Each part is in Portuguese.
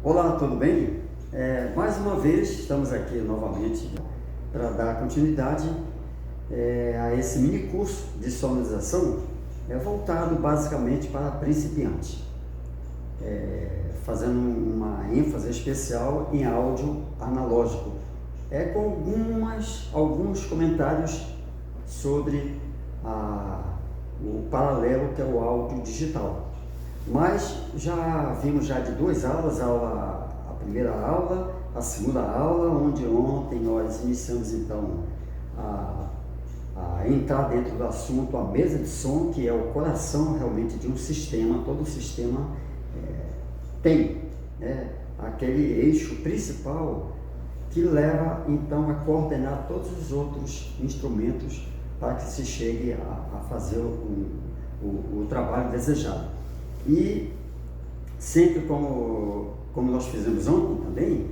Olá, tudo bem? Mais uma vez estamos aqui novamente para dar continuidade a esse mini curso de sonorização voltado basicamente para principiantes, fazendo uma ênfase especial em áudio analógico, com alguns comentários sobre o paralelo que é o áudio digital. Mas já vimos de duas aulas, a primeira aula, a segunda aula, onde ontem nós iniciamos então a entrar dentro do assunto a mesa de som, que é o coração realmente de um sistema. Todo sistema tem aquele eixo principal que leva então a coordenar todos os outros instrumentos para que se chegue a fazer o trabalho desejado. E sempre como nós fizemos ontem também,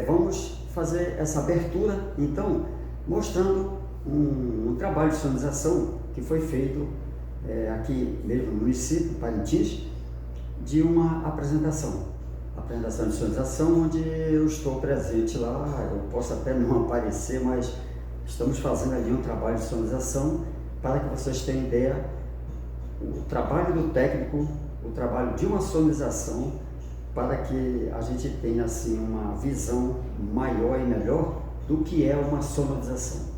vamos fazer essa abertura, então, mostrando um trabalho de sonorização que foi feito aqui mesmo no município de Parintins, de uma apresentação de sonorização, onde eu estou presente lá. Eu posso até não aparecer, mas estamos fazendo ali um trabalho de sonorização para que vocês tenham ideia o trabalho do técnico, o trabalho de uma sonorização, para que a gente tenha assim uma visão maior e melhor do que é uma sonorização.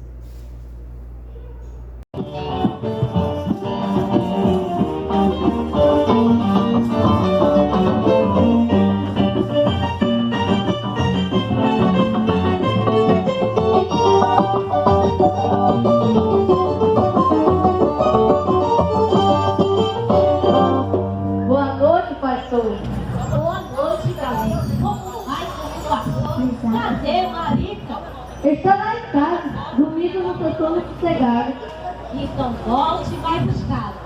Boa noite, galera. Como vai, como passou? Cadê Marica? Está lá em casa, dormindo no seu sono sossegado. Então volte e vai buscá-lo.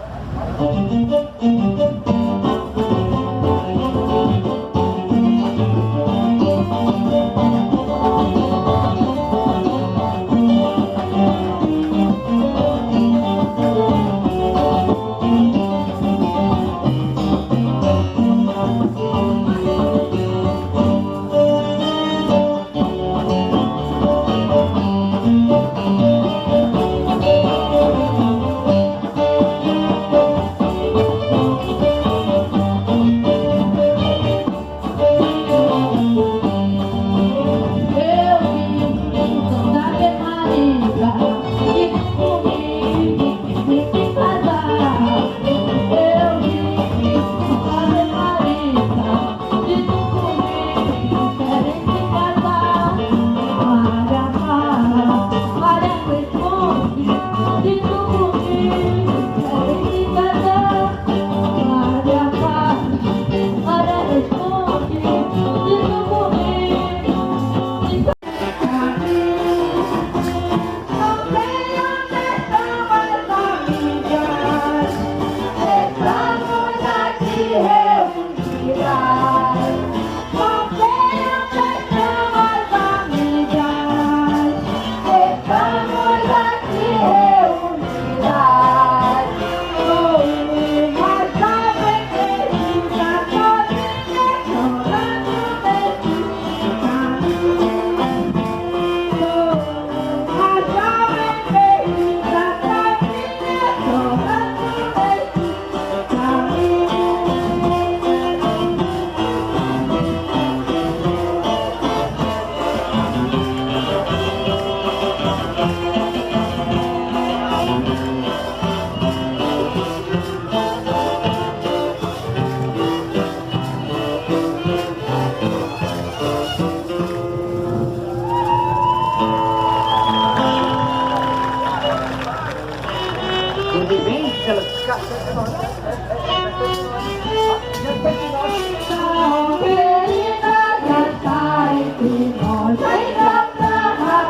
Vai dar pra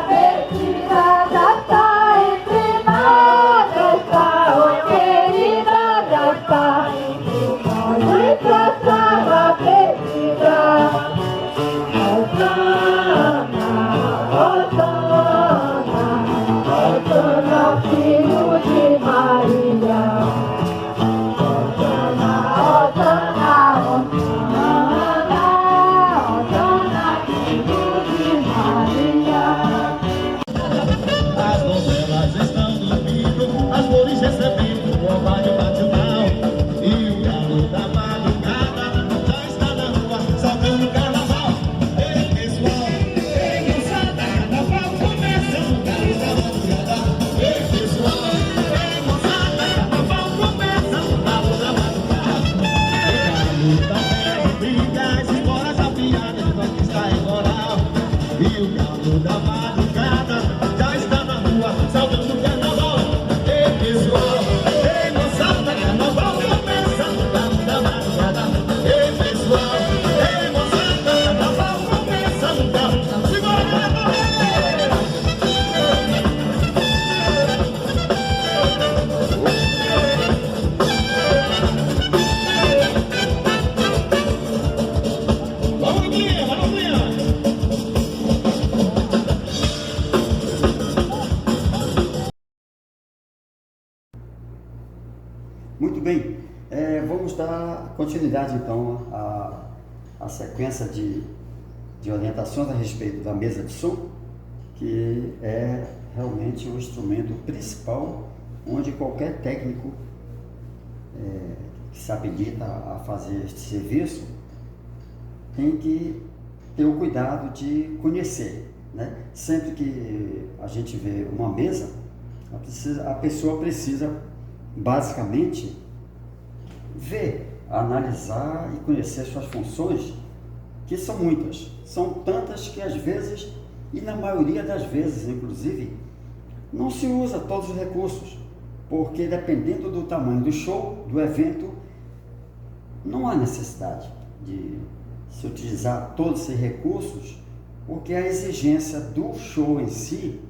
repetida, já tá entre nós. Osana, filho de Maria. Osana, Osana, Osana, Osana, filho de Maria. As novelas estão dormindo, as flores recebendo o orvalho matinal. E o galo da madrugada já está na rua, saltando carnaval. Ei, pessoal, ei, moçada, carnaval começa no galo da madrugada. Ei, pessoal, ei, moçada, carnaval começa no galo da madrugada. O galo da terra brilha, as esporas afiadas de conquista em moral. E o galo da madrugada já está na rua, saltando carnaval. Ei, pessoal, ei, moçada, carnaval começa no galo da madrugada. Ei, pessoal, ei, moçada, carnaval começa no galo. Segura, carnaval! Vamos, Guilherme, vamos, Guilherme! Muito bem, vamos dar continuidade então à sequência de orientações a respeito da mesa de som, que é realmente o instrumento principal onde qualquer técnico que se habilita a fazer este serviço tem que ter o cuidado de conhecer, né? Sempre que a gente vê uma mesa, a pessoa precisa basicamente ver, analisar e conhecer suas funções, que são muitas, são tantas que às vezes, e na maioria das vezes inclusive, não se usa todos os recursos, porque dependendo do tamanho do show, do evento, não há necessidade de se utilizar todos esses recursos, porque a exigência do show em si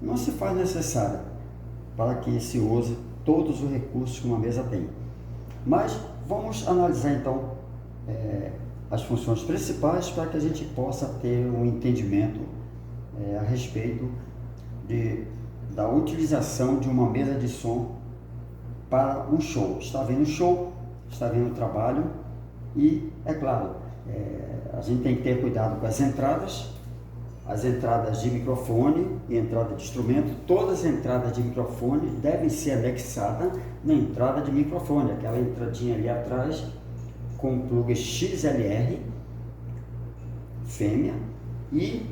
não se faz necessária para que se use todos os recursos que uma mesa tem. Mas vamos analisar então as funções principais para que a gente possa ter um entendimento a respeito da utilização de uma mesa de som para um show. Está vendo show, está vendo trabalho e, é claro, a gente tem que ter cuidado com as entradas de microfone e entrada de instrumento. Todas as entradas de microfone devem ser anexadas na entrada de microfone, aquela entradinha ali atrás com o plug XLR fêmea, e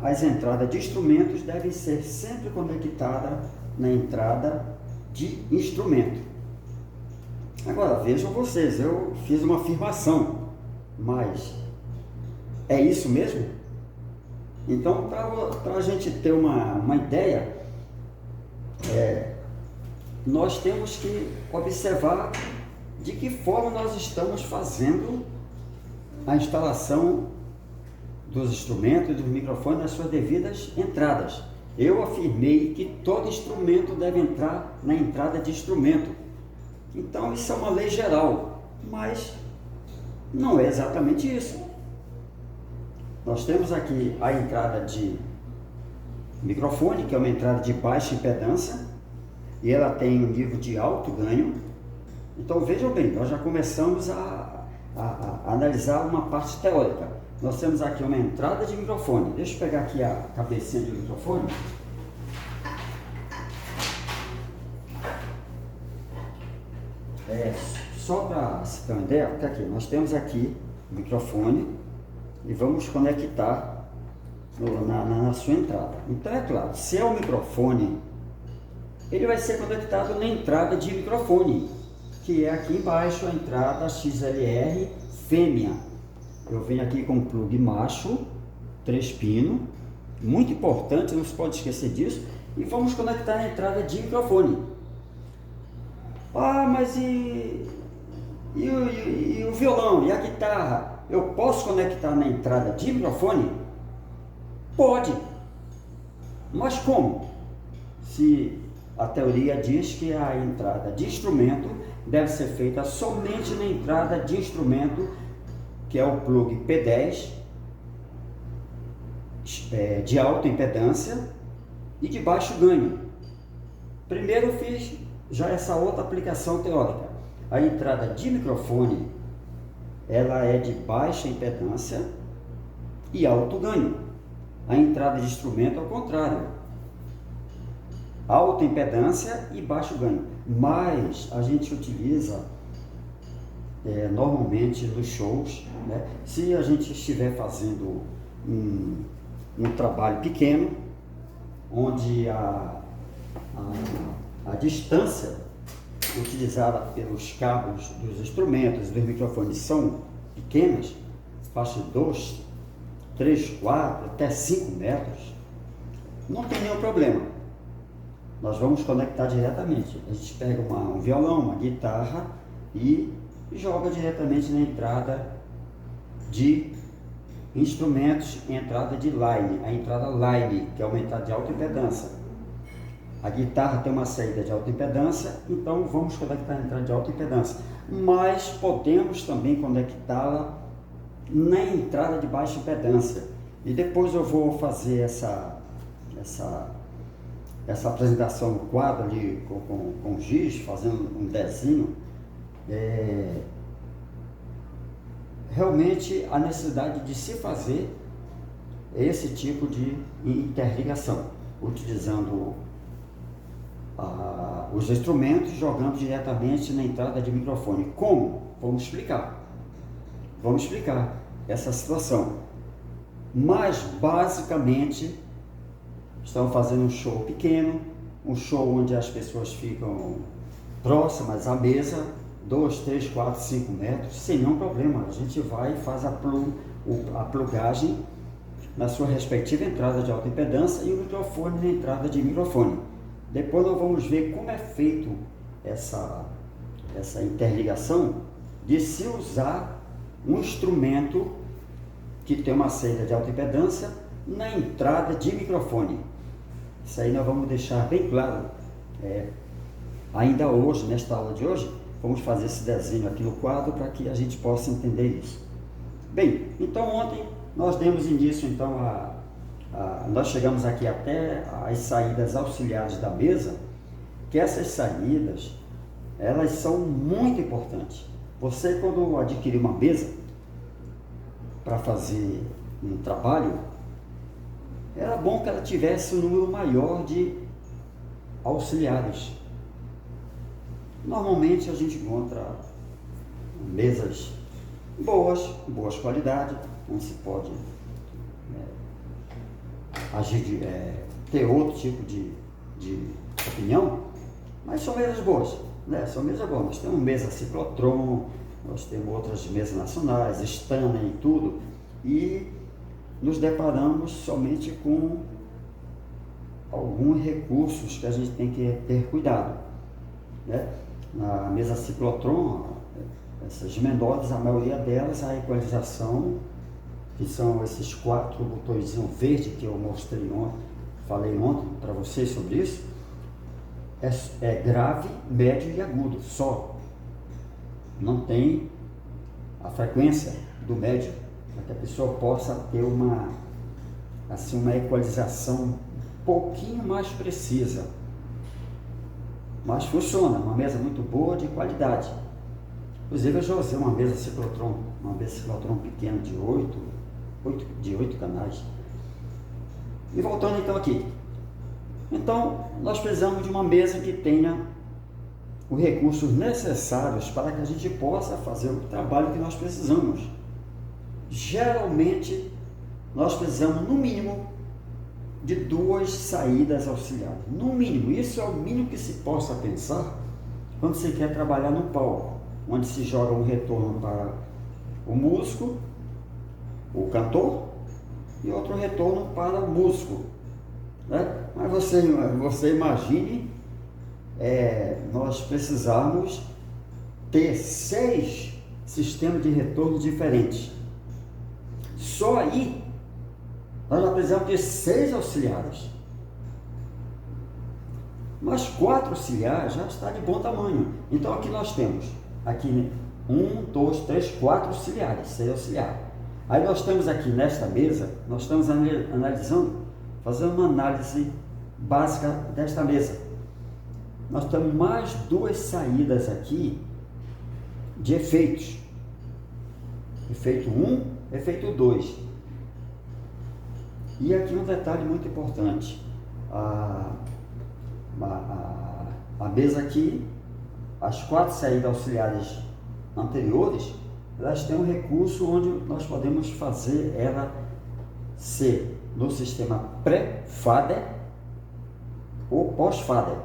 as entradas de instrumentos devem ser sempre conectadas na entrada de instrumento. Agora vejam vocês, eu fiz uma afirmação, mas é isso mesmo? Então, para a gente ter uma ideia, nós temos que observar de que forma nós estamos fazendo a instalação dos instrumentos e dos microfones nas suas devidas entradas. Eu afirmei que todo instrumento deve entrar na entrada de instrumento. Então, isso é uma lei geral, mas não é exatamente isso. Nós temos aqui a entrada de microfone, que é uma entrada de baixa impedância, e ela tem um nível de alto ganho. Então vejam bem, nós já começamos a analisar uma parte teórica. Nós temos aqui uma entrada de microfone. Deixa eu pegar aqui a cabecinha do microfone. Só para se ter uma ideia, porque aqui nós temos aqui o microfone e vamos conectar na sua entrada. Então é claro, se é o microfone, ele vai ser conectado na entrada de microfone, que é aqui embaixo a entrada XLR fêmea. Eu venho aqui com o plug macho, 3 pinos, muito importante, não se pode esquecer disso, e vamos conectar na entrada de microfone. Ah, mas e o violão e a guitarra? Eu posso conectar na entrada de microfone? Pode, mas como? Se a teoria diz que a entrada de instrumento deve ser feita somente na entrada de instrumento, que é o plug P10 de alta impedância, e de baixo ganho. Primeiro eu fiz já essa outra aplicação teórica. A entrada de microfone, ela é de baixa impedância e alto ganho. A entrada de instrumento é ao contrário, alta impedância e baixo ganho. Mas a gente utiliza normalmente nos shows, né? Se a gente estiver fazendo um trabalho pequeno, onde a distância utilizada pelos cabos dos instrumentos, dos microfones são pequenas, faixa de 2, 3, 4, até 5 metros, não tem nenhum problema. Nós vamos conectar diretamente. A gente pega um violão, uma guitarra e joga diretamente na entrada de instrumentos, entrada de line, a entrada line, que é uma entrada de alta impedância. A guitarra tem uma saída de alta impedância, então vamos conectar a entrada de alta impedância. Mas podemos também conectá-la na entrada de baixa impedância. E depois eu vou fazer essa apresentação no quadro ali com giz, fazendo um desenho. Realmente a necessidade de se fazer esse tipo de interligação, utilizando os instrumentos, jogando diretamente na entrada de microfone. Como? Vamos explicar essa situação. Mas basicamente estamos fazendo um show pequeno, um show onde as pessoas ficam próximas à mesa, 2, 3, 4, 5 metros, sem nenhum problema. A gente vai e faz a plugagem na sua respectiva entrada de alta impedância e o microfone na entrada de microfone. Depois nós vamos ver como é feito essa interligação de se usar um instrumento que tem uma saída de alta impedância na entrada de microfone. Isso aí nós vamos deixar bem claro. Ainda hoje, nesta aula de hoje, vamos fazer esse desenho aqui no quadro para que a gente possa entender isso. Bem, então ontem nós demos início então nós chegamos aqui até as saídas auxiliares da mesa, que essas saídas, elas são muito importantes. Você, quando adquirir uma mesa para fazer um trabalho, era bom que ela tivesse um número maior de auxiliares. Normalmente a gente encontra mesas boas, boa qualidade, não se pode ter outro tipo de opinião, mas são mesas boas, né? São mesas boas. Nós temos mesa ciclotron, nós temos outras mesas nacionais, Stanley e tudo, e nos deparamos somente com alguns recursos que a gente tem que ter cuidado, né? Na mesa ciclotron, essas menores, a maioria delas, a equalização, que são esses 4 botõezinhos verdes que eu mostrei ontem, falei ontem para vocês sobre isso, é grave, médio e agudo, só. Não tem a frequência do médio, para que a pessoa possa ter uma equalização um pouquinho mais precisa. Mas funciona, uma mesa muito boa, de qualidade. Inclusive eu já usei uma mesa ciclotron pequena de 8 canais. E voltando então aqui. Então, nós precisamos de uma mesa que tenha os recursos necessários para que a gente possa fazer o trabalho que nós precisamos. Geralmente, nós precisamos, no mínimo, de 2 saídas auxiliares. No mínimo, isso é o mínimo que se possa pensar quando você quer trabalhar no palco, onde se joga um retorno para o músico, o cantor, e outro retorno para o músico, né? Mas você imagine, nós precisamos ter 6 sistemas de retorno diferentes. Só aí nós já precisamos de 6 auxiliares. Mas 4 auxiliares já está de bom tamanho. Então aqui nós temos 1, 2, 3, 4 auxiliares, 6 auxiliares. Aí nós temos aqui nesta mesa, nós estamos analisando, fazendo uma análise básica desta mesa. Nós temos mais 2 saídas aqui de efeitos. Efeito 1, efeito 2. E aqui um detalhe muito importante. A mesa aqui, as 4 saídas auxiliares anteriores, elas têm um recurso onde nós podemos fazer ela ser no sistema pré-fader ou pós-fader.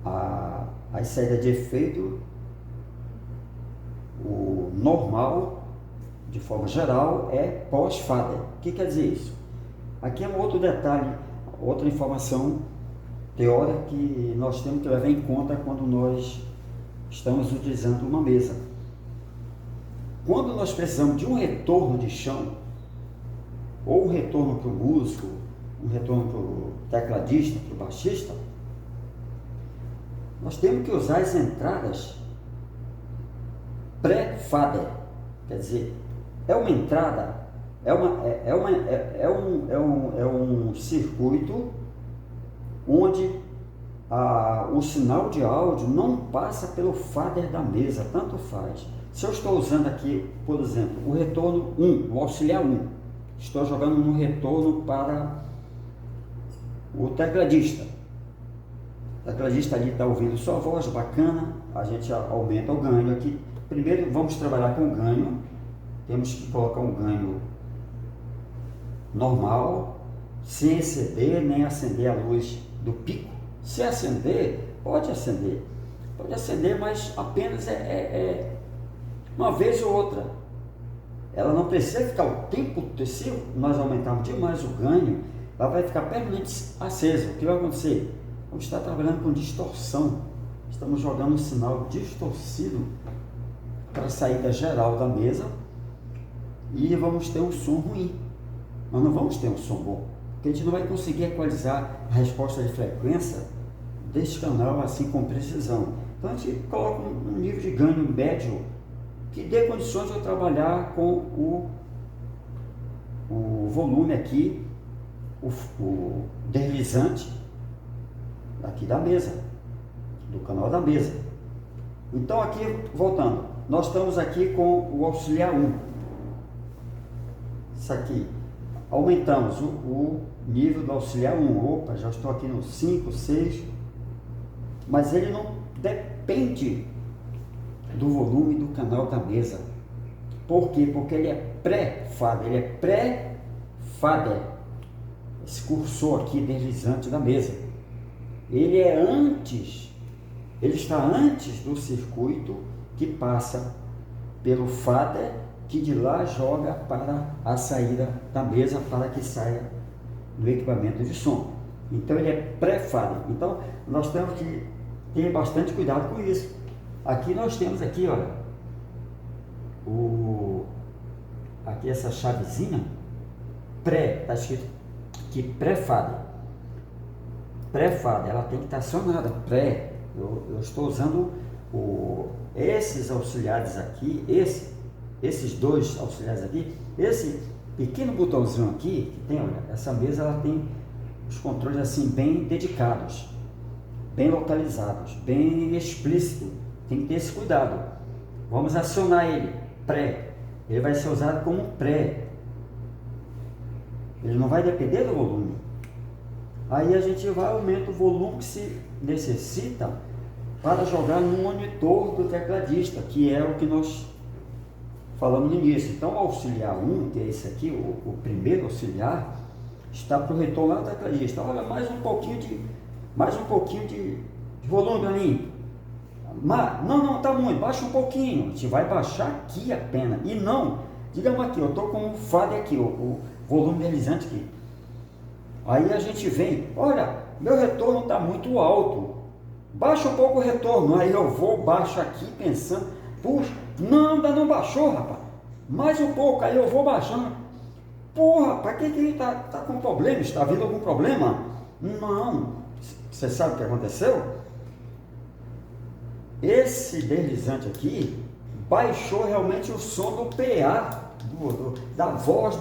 A saída de efeito, o normal, de forma geral, é pós-fader. O que quer dizer isso? Aqui é um outro detalhe, outra informação teórica que nós temos que levar em conta quando nós estamos utilizando uma mesa. Quando nós precisamos de um retorno de chão, ou um retorno para o músico, um retorno para o tecladista, para o baixista, nós temos que usar as entradas pré-fader. Quer dizer, é uma entrada, é um circuito onde o sinal de áudio não passa pelo fader da mesa, tanto faz. Se eu estou usando aqui, por exemplo, o retorno 1, o auxiliar 1, estou jogando no retorno para o tecladista. O tecladista ali está ouvindo sua voz, bacana, a gente aumenta o ganho aqui. Primeiro vamos trabalhar com o ganho, temos que colocar um ganho normal, sem exceder nem acender a luz do pico. Se acender, pode acender, mas apenas uma vez ou outra. Ela não precisa ficar o tempo, se nós aumentarmos demais o ganho, ela vai ficar permanente acesa. O que vai acontecer? Vamos estar trabalhando com distorção, estamos jogando um sinal distorcido para a saída geral da mesa e vamos ter um som ruim. Nós não vamos ter um som bom, porque a gente não vai conseguir equalizar a resposta de frequência deste canal assim com precisão. Então a gente coloca um nível de ganho médio que dê condições de eu trabalhar com o volume aqui, o deslizante aqui da mesa, do canal da mesa. Então aqui, voltando, nós estamos aqui com o auxiliar 1. Isso aqui, aumentamos o nível do auxiliar 1. Opa, já estou aqui no 5, 6, mas ele não depende do volume do canal da mesa. Por quê? Porque ele é pré-fader, esse cursor aqui deslizante da mesa. Ele está antes do circuito que passa pelo fader, que de lá joga para a saída da mesa para que saia do equipamento de som. Então ele é pré-fader. Então nós temos que ter bastante cuidado com isso. Aqui nós temos aqui, olha, aqui essa chavezinha pré, está escrito aqui pré-fader. Pré-fader, ela tem que estar acionada. Eu estou usando esses auxiliares aqui, esses 2 auxiliares aqui, esse pequeno botãozinho aqui que tem, olha, essa mesa ela tem os controles assim bem dedicados, bem localizados, bem explícito. Tem que ter esse cuidado. Vamos acionar ele pré. Ele vai ser usado como pré. Ele não vai depender do volume. Aí a gente vai aumentar o volume que se necessita para jogar no monitor do tecladista, que é o que nós falamos no início. Então o auxiliar 1, que é esse aqui, o primeiro auxiliar, está para o retorno do tecladista. Olha, mais um pouquinho de volume para mim. Não, tá muito, baixa um pouquinho. A gente vai baixar aqui apenas. E não, digamos aqui, eu estou com o fader aqui, o volume deslizante aqui. Aí a gente vem, olha, meu retorno está muito alto, baixa um pouco o retorno. Aí eu baixo aqui pensando, puxa, não, ainda não baixou, rapaz, mais um pouco. Aí eu vou baixando, porra, para que ele tá com problema? Está vindo algum problema? Não, você sabe o que aconteceu? Esse deslizante aqui baixou realmente o som do PA, da voz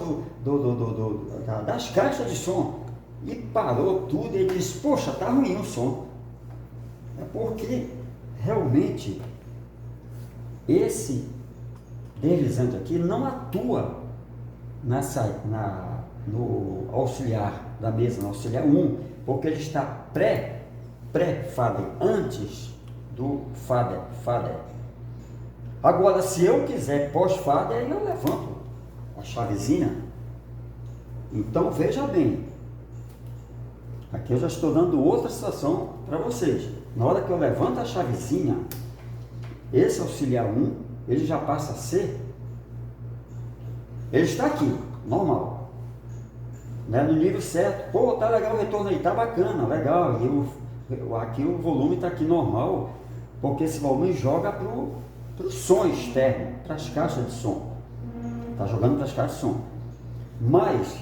das caixas de som. e parou tudo e disse, poxa, tá ruim o som. É porque realmente esse deslizante aqui não atua no auxiliar da mesa, no auxiliar 1, porque ele está pré-fader, antes do fader. Agora, se eu quiser pós-fader, aí eu levanto a chavezinha. Então, veja bem, aqui eu já estou dando outra situação para vocês. Na hora que eu levanto a chavezinha, esse auxiliar 1, ele já passa a ser, ele está aqui, normal, né? No nível certo. Pô, tá legal o retorno aí, tá bacana, legal. E aqui o volume está aqui normal, porque esse volume joga para o som externo, para as caixas de som. Está jogando para as caixas de som. Mas,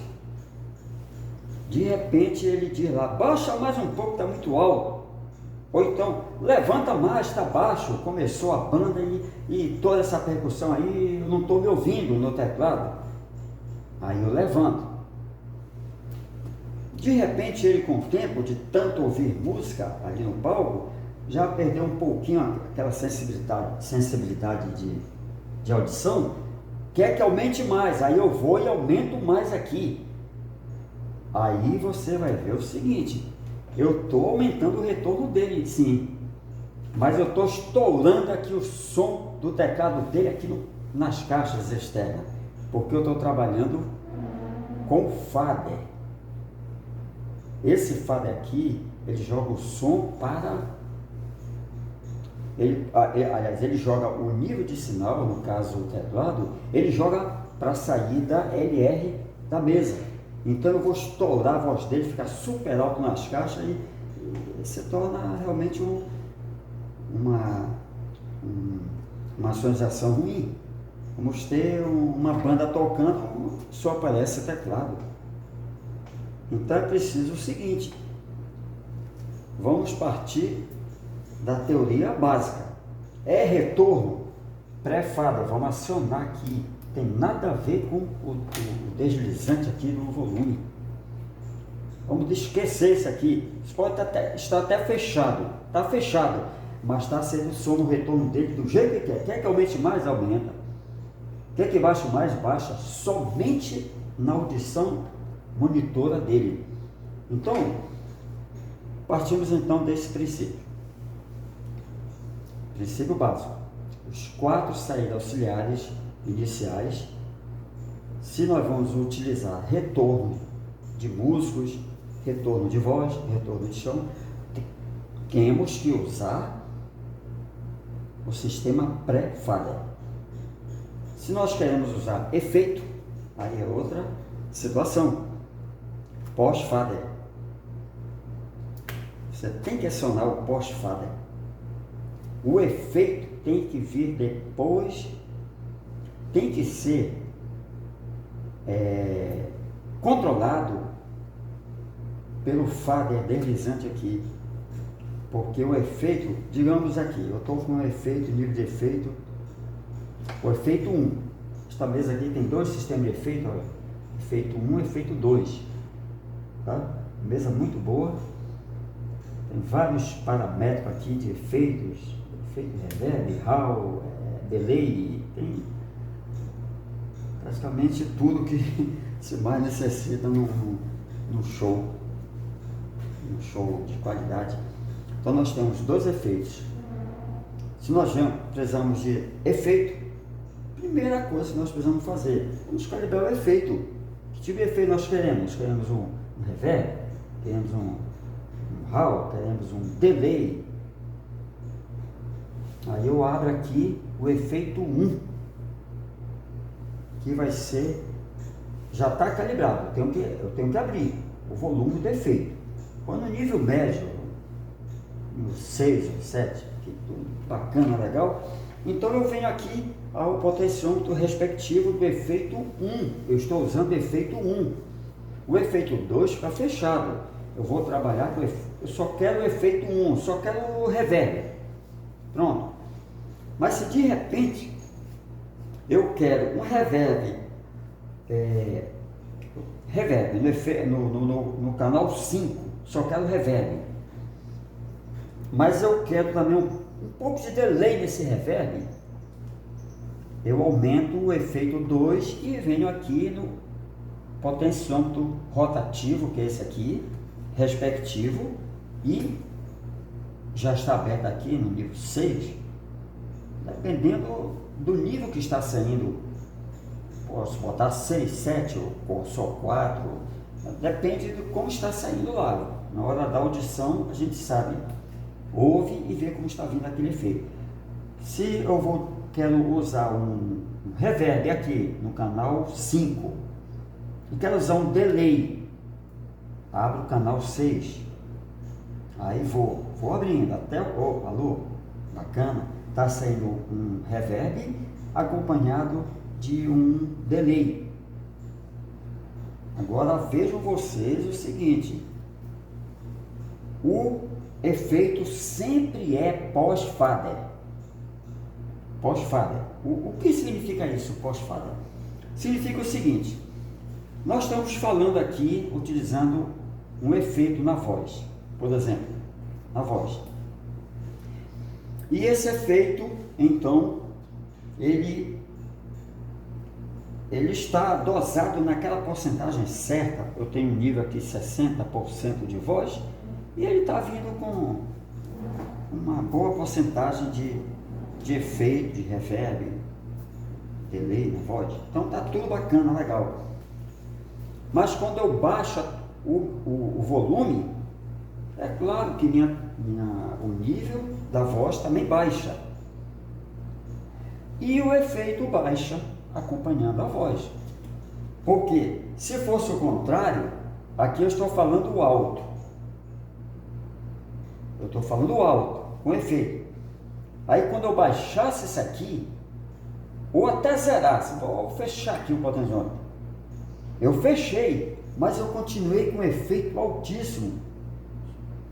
de repente, ele diz lá, baixa mais um pouco, está muito alto. Ou então, levanta mais, está baixo. Começou a banda e toda essa percussão aí, eu não estou me ouvindo no teclado. Aí eu levanto. De repente, ele, com o tempo de tanto ouvir música ali no palco, já perdeu um pouquinho aquela sensibilidade de audição, quer que aumente mais. Aí eu vou e aumento mais aqui. Aí você vai ver o seguinte, eu estou aumentando o retorno dele, sim, mas eu estou estourando aqui o som do teclado dele aqui nas caixas externas, porque eu estou trabalhando com fader. Esse fader aqui, ele joga o som para... Ele joga o nível de sinal, no caso o teclado, ele joga para a saída LR da mesa. Então eu vou estourar a voz dele, ficar super alto nas caixas e se torna realmente uma sonorização ruim. Vamos ter uma banda tocando, só aparece teclado. Então é preciso o seguinte, vamos partir da teoria básica. É retorno pré-fader, vamos acionar aqui. Tem nada a ver com o deslizante aqui no volume. Vamos esquecer isso aqui. Isso pode estar até fechado. Está fechado, mas está sendo o som no retorno dele do jeito que quer. Quer que aumente mais? Aumenta. Quer que baixe mais? Baixa. Somente na audição monitora dele. Então, partimos então desse princípio. Princípio básico. Os 4 saídas auxiliares iniciais, se nós vamos utilizar retorno de músicos, retorno de voz, retorno de chão, temos que usar o sistema pré-fader. Se nós queremos usar efeito, aí é outra situação. Pós-fader, você tem que acionar o pós-fader. O efeito tem que vir depois, tem que ser controlado pelo fader deslizante aqui, porque o efeito, digamos aqui, eu estou com o efeito, nível de efeito, o efeito 1, esta mesa aqui tem 2 sistemas de efeito, olha, efeito 1 e efeito 2, tá? Mesa muito boa, tem vários parâmetros aqui de efeitos, efeito reverb, hall, delay, tem praticamente tudo que se mais necessita num show de qualidade. Então nós temos 2 efeitos. Se nós precisamos de efeito, primeira coisa que nós precisamos fazer, vamos calibrar o efeito. Que tipo de efeito nós queremos? Queremos um reverb, queremos um hall, queremos um delay. Aí eu abro aqui o efeito 1, que vai ser, já está calibrado, eu tenho que abrir o volume do efeito. Quando no nível médio, no 6 ou 7, que tudo bacana, legal, então eu venho aqui ao potenciômetro respectivo do efeito 1, eu estou usando o efeito 1. O efeito 2 fica fechado, eu vou trabalhar com eu só quero o efeito 1, só quero o reverb. Pronto. Mas se de repente eu quero um reverb reverb, no canal 5, só quero reverb. Mas eu quero também um pouco de delay nesse reverb. Eu aumento o efeito 2 e venho aqui no potenciômetro rotativo, que é esse aqui, respectivo, e já está aberto aqui no nível 6, dependendo do nível que está saindo, posso botar 6, 7 ou só 4, depende de como está saindo lá. Na hora da audição a gente sabe, ouve e vê como está vindo aquele efeito. Se eu quero usar um reverb aqui no canal 5 e quero usar um delay, abro o canal 6, aí vou abrindo até alô, bacana, está saindo um reverb acompanhado de um delay. Agora vejam vocês o seguinte, o efeito sempre é pós-fader. Pós-fader. O que significa isso, pós-fader? Significa o seguinte, nós estamos falando aqui, utilizando um efeito na voz, por exemplo, na voz. E esse efeito, então, ele está dosado naquela porcentagem certa. Eu tenho um nível aqui 60% de voz, e ele está vindo com uma boa porcentagem de efeito, de reverb, delay na voz. Então está tudo bacana, legal. Mas quando eu baixo o volume, é claro que o nível da voz também baixa. E o efeito baixa acompanhando a voz. Porque se fosse o contrário, aqui eu estou falando alto. Eu estou falando alto, com efeito. Aí quando eu baixasse isso aqui, ou até zerasse, vou fechar aqui o potenciômetro. Eu fechei, mas eu continuei com um efeito altíssimo.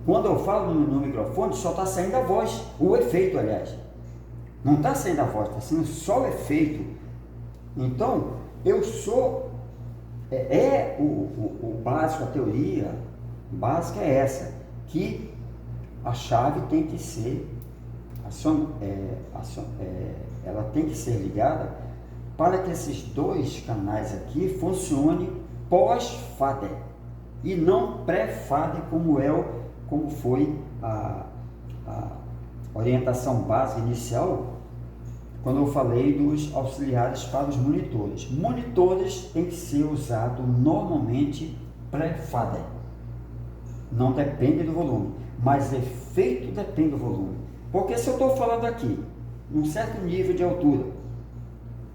Quando eu falo no microfone, só está saindo a voz, o efeito, aliás. Não está saindo a voz, está saindo só o efeito. Então, eu sou... o básico, a teoria básica é essa, que a chave tem que ser... ela tem que ser ligada para que esses dois canais aqui funcionem pós-fader e não pré-fader, como foi a orientação básica inicial quando eu falei dos auxiliares para os monitores. Monitores tem que ser usado normalmente pré-fader, não depende do volume, mas efeito depende do volume. Porque se eu estou falando aqui, num certo nível de altura,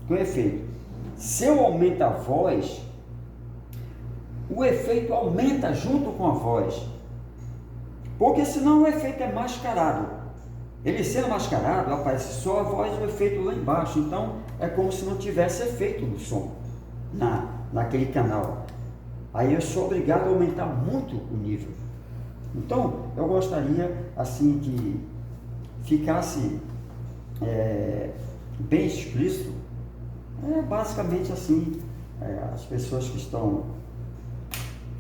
com efeito, se eu aumento a voz, o efeito aumenta junto com a voz. Porque senão o efeito é mascarado. Ele sendo mascarado, aparece só a voz e o efeito lá embaixo. Então, é como se não tivesse efeito no som, naquele canal. Aí eu sou obrigado a aumentar muito o nível. Então, eu gostaria, assim, que ficasse bem explícito, basicamente assim, as pessoas que estão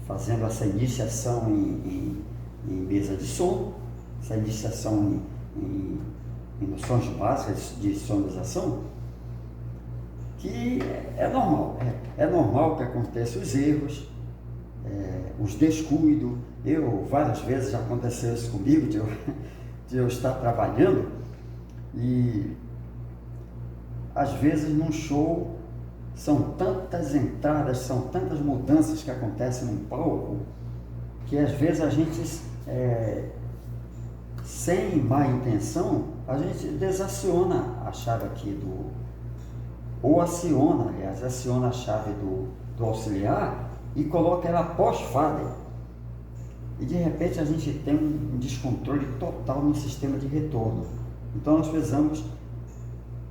fazendo essa iniciação em mesa de som, essa iniciação em noções básicas de sonorização, que é normal que aconteçam os erros, os descuidos. Várias vezes já aconteceu isso comigo, de eu estar trabalhando e às vezes num show são tantas entradas, são tantas mudanças que acontecem no palco, que às vezes a gente, sem má intenção, a gente desaciona a chave aqui ou aciona a chave do auxiliar e coloca ela pós-fader. E de repente a gente tem um descontrole total no sistema de retorno. Então nós precisamos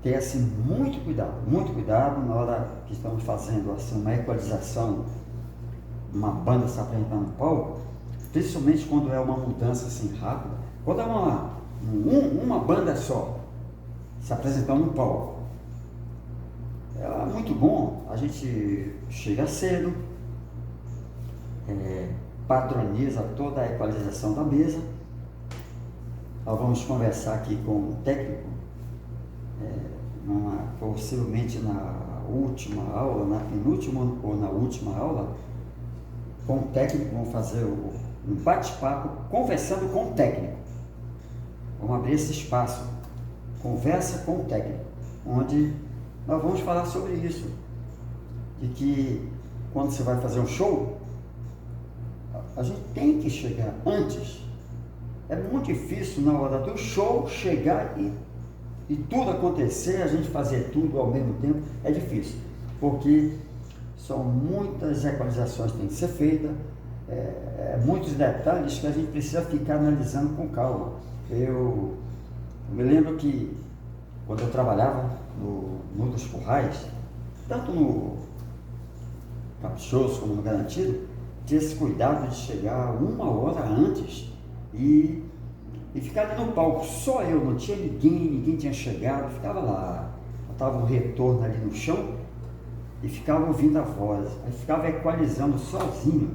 ter assim, muito cuidado na hora que estamos fazendo assim, uma equalização, uma banda se apresentando no palco, principalmente quando é uma mudança assim rápida. Quando é uma banda só se apresentando no palco, é muito bom a gente chegar cedo, padroniza toda a equalização da mesa. Nós vamos conversar aqui com o técnico, possivelmente na última aula, na penúltima ou na última aula, com o técnico. Vamos fazer um bate-papo conversando com o técnico. Vamos abrir esse espaço, conversa com o técnico, onde nós vamos falar sobre isso, de que quando você vai fazer um show, a gente tem que chegar antes. É muito difícil na hora do show chegar e tudo acontecer, a gente fazer tudo ao mesmo tempo, é difícil, porque são muitas equalizações que tem que ser feitas, muitos detalhes que a gente precisa ficar analisando com calma. Eu me lembro que quando eu trabalhava no dos Currais, tanto no Caprichoso como no Garantido, tinha esse cuidado de chegar 1 hora antes e ficar ali no palco. Só eu, não tinha ninguém tinha chegado, ficava lá, estava um retorno ali no chão e ficava ouvindo a voz, aí ficava equalizando sozinho.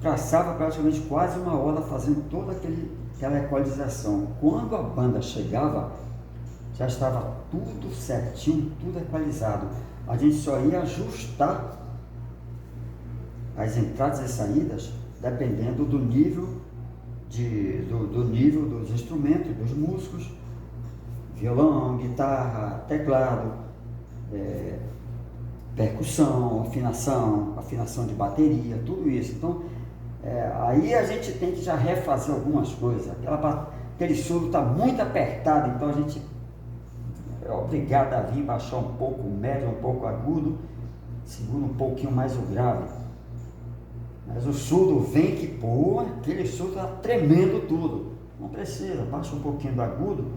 Passava praticamente quase 1 hora fazendo toda aquela equalização. Quando a banda chegava, já estava tudo certinho, tudo equalizado. A gente só ia ajustar as entradas e saídas dependendo do nível do nível dos instrumentos, dos músicos, violão, guitarra, teclado, percussão, afinação de bateria, tudo isso. Então, aí a gente tem que já refazer algumas coisas. Aquele solo está muito apertado, então a gente é obrigado a vir baixar um pouco o médio, um pouco o agudo, segura um pouquinho mais o grave. Mas o surdo vem que, aquele surdo está tremendo tudo. Não precisa, baixa um pouquinho do agudo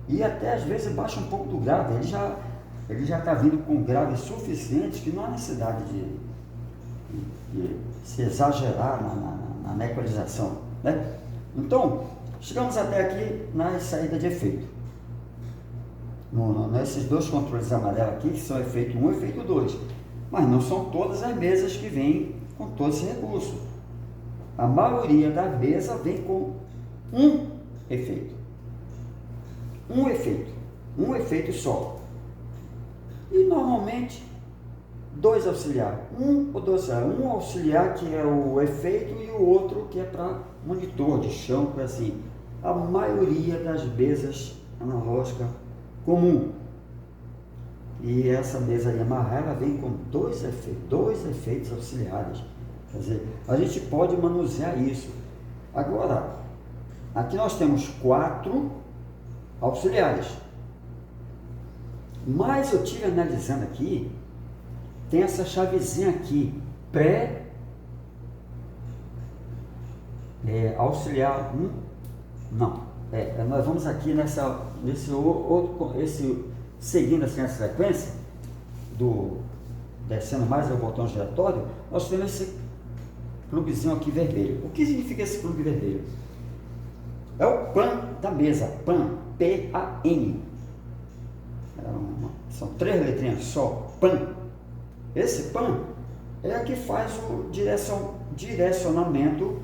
e até às vezes baixa um pouco do grave. Ele já está vindo com grave suficiente que não há necessidade de se exagerar na equalização, né? Então, chegamos até aqui na saída de efeito. Nesses 2 controles amarelos aqui, que são efeito 1 e efeito 2. Mas não são todas as mesas que vêm com todo esse recurso. A maioria da mesa vem com um efeito. Um efeito só. E normalmente 2 auxiliares. Um auxiliar que é o efeito e o outro que é para monitor de chão, assim. A maioria das mesas analógicas comum. E essa mesa Yamaha, ela vem com 2 efeitos auxiliares. Quer dizer, a gente pode manusear isso. Agora, aqui nós temos 4 auxiliares. Mas eu tive analisando aqui, tem essa chavezinha aqui, auxiliar 1, não. Nós vamos aqui seguindo assim a sequência, descendo mais o botão giratório, nós temos esse pluguezinho aqui vermelho. O que significa esse plugue vermelho? É o PAN da mesa, PAN, P-A-N. São 3 letrinhas só, PAN. Esse PAN é a que faz o direcionamento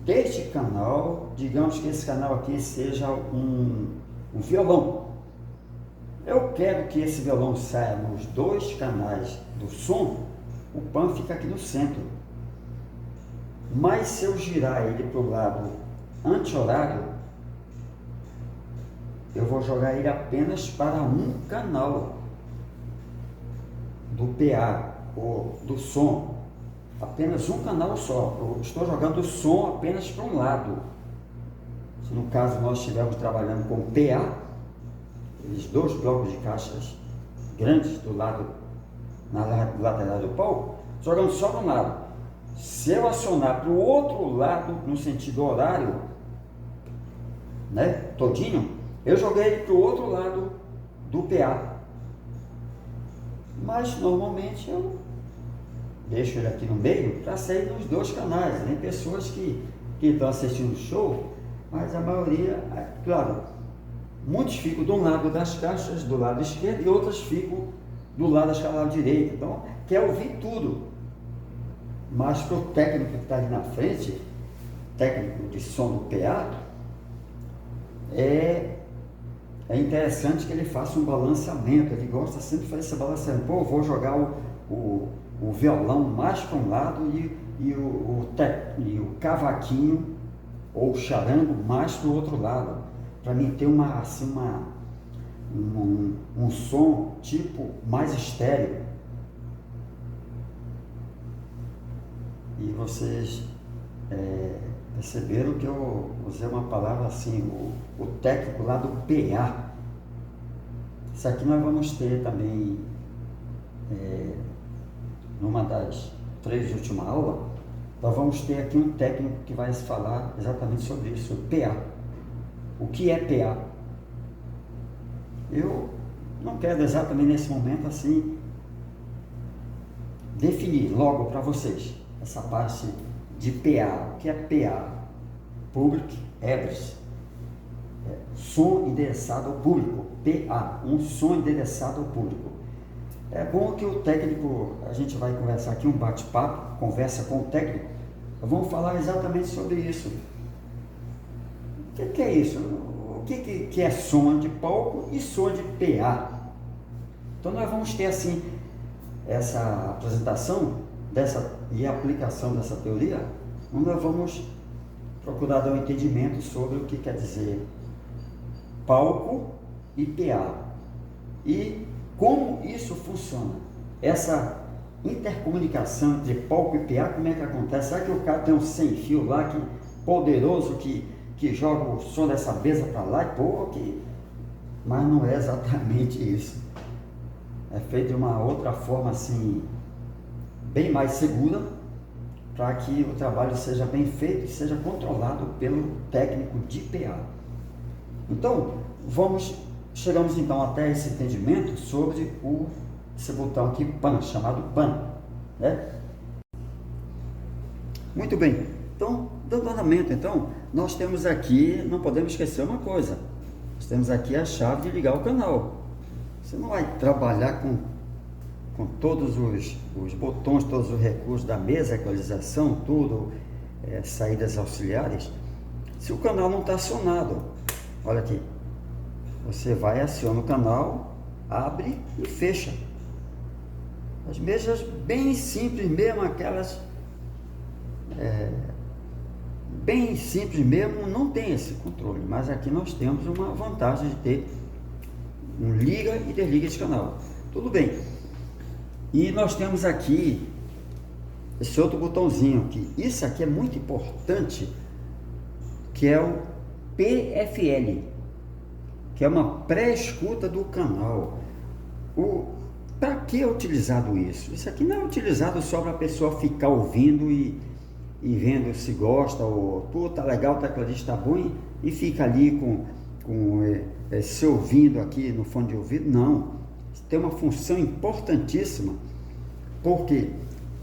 deste canal. Digamos que esse canal aqui seja um violão. Eu quero que esse violão saia nos 2 canais do som, o PAN fica aqui no centro. Mas se eu girar ele para o lado anti-horário, eu vou jogar ele apenas para um canal do PA ou do som. Apenas um canal só. Eu estou jogando o som apenas para um lado. Se no caso nós estivermos trabalhando com PA, os 2 blocos de caixas grandes do lado, na lateral do palco, jogando só para um lado. Se eu acionar para o outro lado, no sentido horário, né, todinho, eu joguei ele para o outro lado do PA. Mas normalmente eu deixo ele aqui no meio para sair nos 2 canais. Tem pessoas que estão assistindo o show, mas a maioria, claro, muitos ficam de um lado das caixas, do lado esquerdo, e outras ficam do lado da escala direita. Então, quer ouvir tudo. Mas para o técnico que está ali na frente, técnico de som do PA, é interessante que ele faça um balanceamento. Ele gosta sempre de fazer esse balanceamento. Pô, vou jogar o violão mais para um lado e o cavaquinho ou o charango mais para o outro lado, para mim ter um som tipo mais estéreo. E vocês perceberam que eu usei uma palavra assim, o técnico lá do PA. Isso aqui nós vamos ter também numa das 3 últimas aulas. Nós vamos ter aqui um técnico que vai falar exatamente sobre isso, o PA. O que é PA? Eu não quero exatamente nesse momento assim definir logo para vocês essa parte de PA. O que é PA? Public Address. Som endereçado ao público. PA, um som endereçado ao público. É bom que o técnico, a gente vai conversar aqui, um bate-papo, conversa com o técnico, vamos falar exatamente sobre isso. O que é isso? O que é som de palco e som de PA? Então nós vamos ter assim, essa apresentação e a aplicação dessa teoria, onde nós vamos procurar dar um entendimento sobre o que quer dizer palco e PA. E como isso funciona? Essa intercomunicação entre palco e PA, como é que acontece? Será que o cara tem um sem fio lá, que poderoso, que joga o som dessa mesa para lá mas não é exatamente isso. É feito de uma outra forma assim, bem mais segura, para que o trabalho seja bem feito e seja controlado pelo técnico de PA. Então, chegamos então até esse entendimento sobre esse botão aqui, PAN, chamado PAN, né? Muito bem, então, dando andamento, então, nós temos aqui, não podemos esquecer uma coisa, nós temos aqui a chave de ligar o canal. Você não vai trabalhar com todos os botões, todos os recursos da mesa, equalização, tudo, saídas auxiliares, se o canal não está acionado. Olha aqui, você vai, aciona o canal, abre e fecha. As mesas bem simples mesmo, aquelas bem simples mesmo, não tem esse controle, mas aqui nós temos uma vantagem de ter um liga e desliga esse canal. Tudo bem. E nós temos aqui esse outro botãozinho aqui. Isso aqui é muito importante, que é o PFL, que é uma pré-escuta do canal. Para que é utilizado isso? Isso aqui não é utilizado só para a pessoa ficar ouvindo e vendo se gosta, ou tá legal, o tecladista tá bom, e fica ali se ouvindo aqui no fone de ouvido. Não, tem uma função importantíssima, porque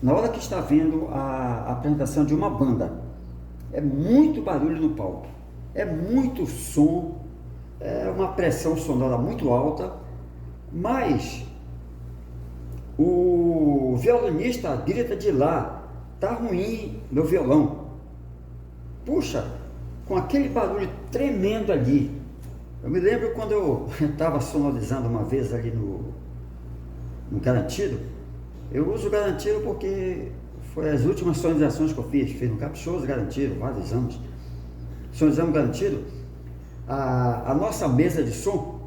na hora que está vendo a apresentação de uma banda, é muito barulho no palco, é muito som, é uma pressão sonora muito alta, mas o violinista grita de lá, tá ruim meu violão. Puxa, com aquele barulho tremendo ali. Eu me lembro quando eu estava sonorizando uma vez ali no Garantido. Eu uso o Garantido porque foi as últimas sonorizações que eu fiz no Caprichoso Garantido, vários anos. Sonorizando Garantido, a nossa mesa de som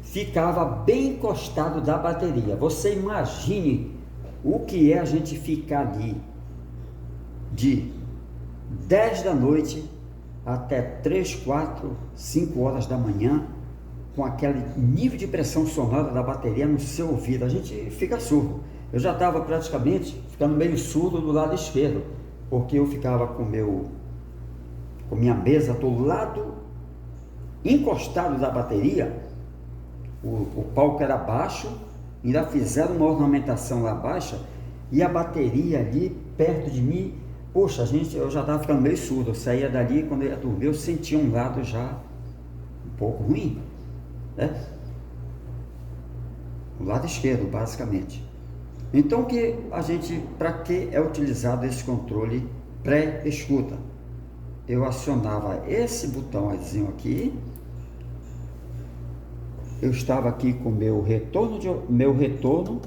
ficava bem encostado da bateria. Você imagine o que é a gente ficar ali de 10 da noite até 3, 4, 5 horas da manhã, com aquele nível de pressão sonora da bateria no seu ouvido. A gente fica surdo. Eu já estava praticamente ficando meio surdo do lado esquerdo, porque eu ficava com minha mesa do lado encostado da bateria. O palco era baixo, ainda fizeram uma ornamentação lá baixa, e a bateria ali perto de mim. Poxa, eu já estava ficando meio surdo. Eu saía dali, quando eu ia dormir, eu sentia um lado já um pouco ruim, né? O lado esquerdo, basicamente. Então, para que é utilizado esse controle pré-escuta? Eu acionava esse botãozinho aqui, eu estava aqui com meu retorno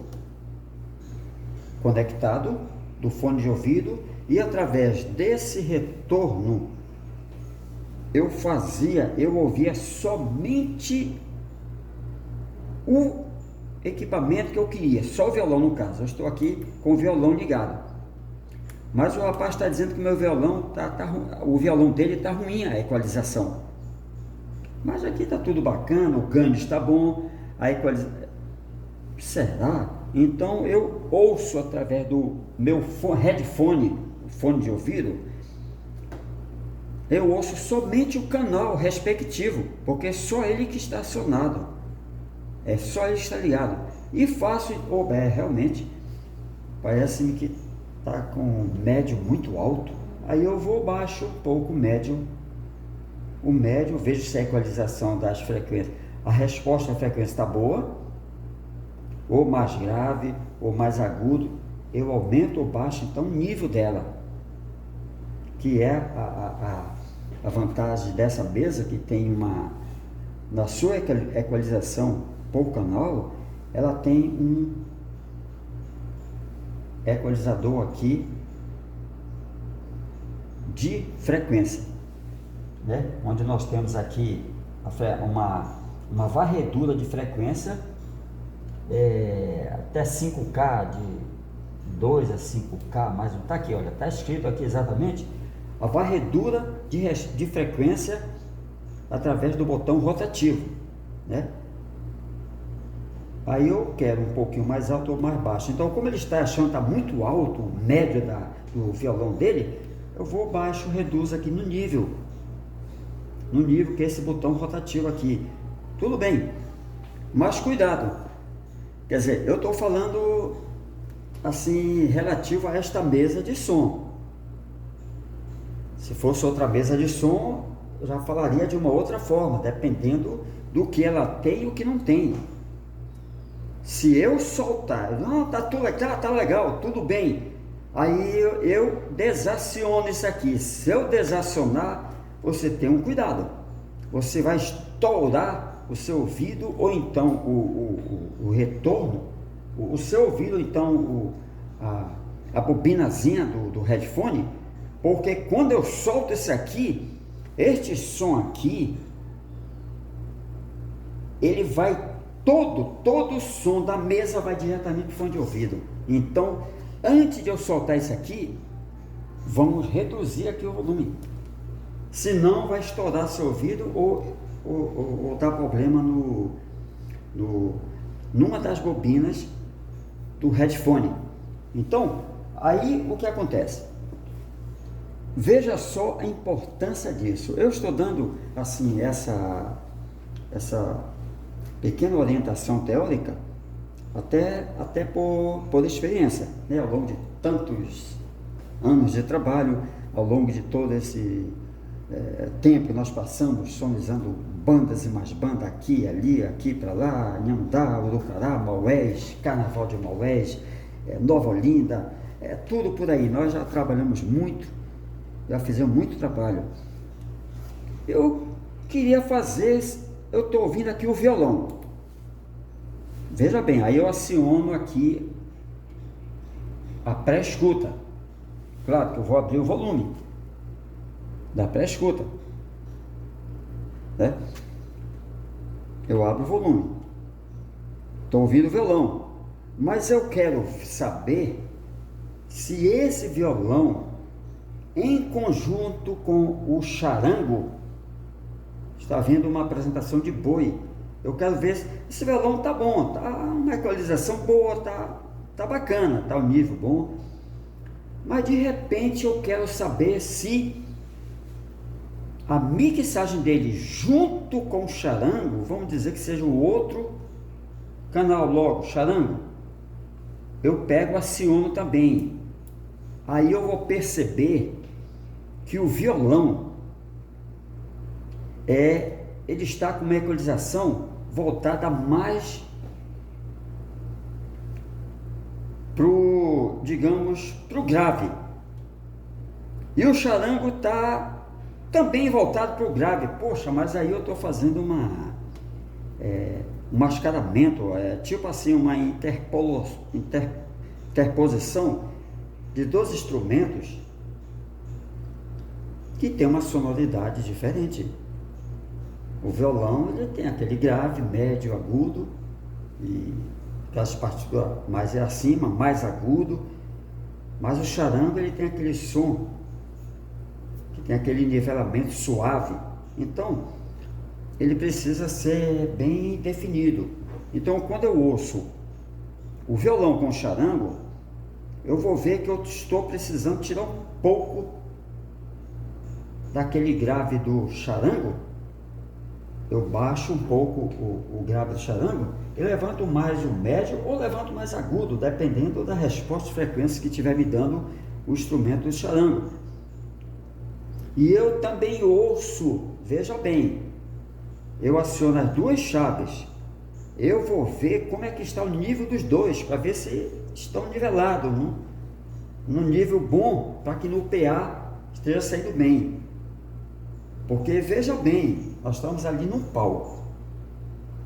conectado do fone de ouvido, e através desse retorno eu ouvia somente o equipamento que eu queria, só o violão no caso. Eu estou aqui com o violão ligado, mas o rapaz está dizendo que o meu violão o violão dele está ruim, a equalização. Mas aqui está tudo bacana, o ganho está bom, a equalização. Será? Então eu ouço através do meu headphone, fone de ouvido, eu ouço somente o canal respectivo, porque é só ele que está acionado, é só ele que está ligado. E faço, realmente, parece-me que está com um médio muito alto. Aí eu vou baixo um pouco o médio, vejo se a equalização das frequências, a resposta à frequência está boa, ou mais grave, ou mais agudo, eu aumento ou baixo então o nível dela, que é a vantagem dessa mesa, que tem na sua equalização por canal, ela tem um equalizador aqui de frequência, né? Onde nós temos aqui uma varredura de frequência, até 5K, de 2 a 5K, mais um, tá aqui, olha, tá escrito aqui exatamente a varredura de frequência através do botão rotativo, né? Aí eu quero um pouquinho mais alto ou mais baixo. Então, como ele está achando que está muito alto, o médio do violão dele, eu vou baixo, reduzo aqui no nível que é esse botão rotativo aqui. Tudo bem, mas cuidado. Quer dizer, eu estou falando assim relativo a esta mesa de som. Se fosse outra mesa de som, eu já falaria de uma outra forma, dependendo do que ela tem e o que não tem. Se eu soltar, não, tá legal, tudo bem, aí eu desaciono isso aqui. Se eu desacionar, você tem um cuidado, você vai estourar o seu ouvido, ou então o retorno, o seu ouvido, então a bobinazinha do headphone, porque quando eu solto esse aqui, este som aqui, ele vai todo o som da mesa vai diretamente para o fone de ouvido. Então, antes de eu soltar isso aqui, vamos reduzir aqui o volume, senão vai estourar seu ouvido ou dar problema numa das bobinas do headphone. Então, aí o que acontece? Veja só a importância disso. Eu estou dando assim essa pequena orientação teórica, até por experiência, né? Ao longo de tantos anos de trabalho, ao longo de todo esse tempo que nós passamos sonizando bandas e mais bandas, aqui, ali, aqui para lá, Inhamudá, Urucará, Maués, Carnaval de Maués, Nova Olinda, tudo por aí. Nós já trabalhamos muito, já fizemos muito trabalho. Eu queria fazer, eu estou ouvindo aqui o violão, veja bem, aí eu aciono aqui a pré-escuta. Claro que eu vou abrir o volume da pré-escuta, né? Eu abro o volume, estou ouvindo o violão, mas eu quero saber se esse violão, em conjunto com o charango, está vendo uma apresentação de boi. Eu quero ver se esse violão tá bom, tá uma equalização boa, tá bacana, tá um nível bom, mas de repente eu quero saber se a mixagem dele junto com o charango, vamos dizer que seja o outro canal logo, charango, eu pego, aciono também. Aí eu vou perceber que o violão ele está com uma equalização voltada mais digamos, pro grave. E o charango está também voltado para o grave. Poxa, mas aí eu estou fazendo um mascaramento, tipo assim, uma interposição de 2 instrumentos que tem uma sonoridade diferente. O violão, ele tem aquele grave, médio, agudo, e aquelas partituras mais acima, mais agudo, mas o charango, ele tem aquele som que tem aquele nivelamento suave. Então, ele precisa ser bem definido. Então, quando eu ouço o violão com o charango, eu vou ver que eu estou precisando tirar um pouco daquele grave do charango. Eu baixo um pouco o grave do charango e levanto mais o médio ou levanto mais agudo, dependendo da resposta de frequência que estiver me dando o instrumento do charango. E eu também ouço, veja bem, eu aciono as 2 chaves, eu vou ver como é que está o nível dos 2, para ver se estão nivelados, num nível bom, para que no PA esteja saindo bem. Porque veja bem, nós estamos ali num palco,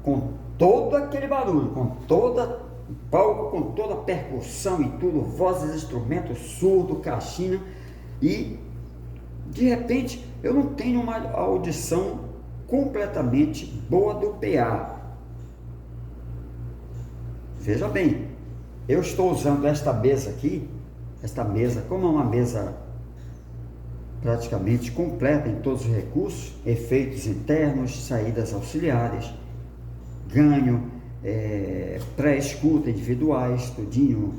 com todo aquele barulho, com toda o palco, com toda a percussão e tudo, vozes, instrumentos, surdo, caixinha, e de repente eu não tenho uma audição completamente boa do PA. Veja bem, eu estou usando esta mesa aqui, como é uma mesa praticamente completa em todos os recursos, efeitos internos, saídas auxiliares, ganho, pré-escuta individuais, tudinho.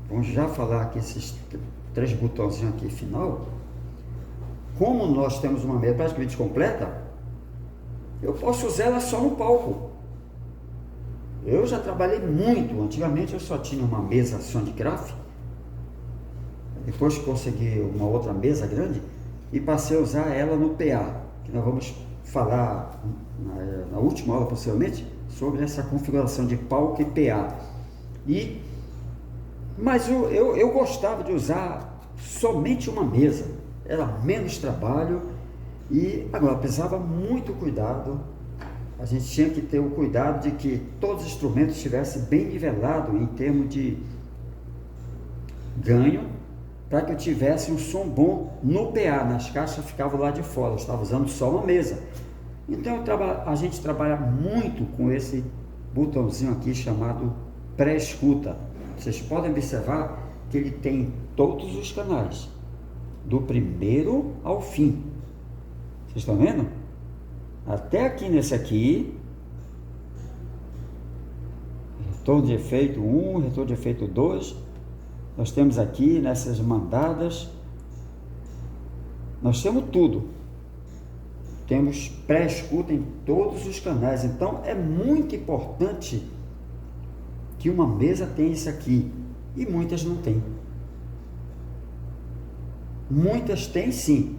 Vamos já falar aqui esses 3 botãozinhos aqui final. Como nós temos uma mesa praticamente completa, eu posso usar ela só no palco. Eu já trabalhei muito, antigamente eu só tinha uma mesa Soundcraft. Depois consegui uma outra mesa grande e passei a usar ela no PA, que nós vamos falar na última aula possivelmente sobre essa configuração de palco e PA. Mas eu gostava de usar somente uma mesa, era menos trabalho e agora precisava muito cuidado. A gente tinha que ter o cuidado de que todos os instrumentos estivessem bem nivelados em termos de ganho, para que eu tivesse um som bom no PA, nas caixas ficavam lá de fora, eu estava usando só uma mesa. Então a gente trabalha muito com esse botãozinho aqui chamado pré-escuta. Vocês podem observar que ele tem todos os canais, do primeiro ao fim. Vocês estão vendo? Até aqui nesse aqui, retorno de efeito 1, retorno de efeito 2, nós temos aqui nessas mandadas, nós temos tudo. Temos pré-escuta em todos os canais, então é muito importante que uma mesa tenha isso aqui, e muitas não tem. Muitas têm sim,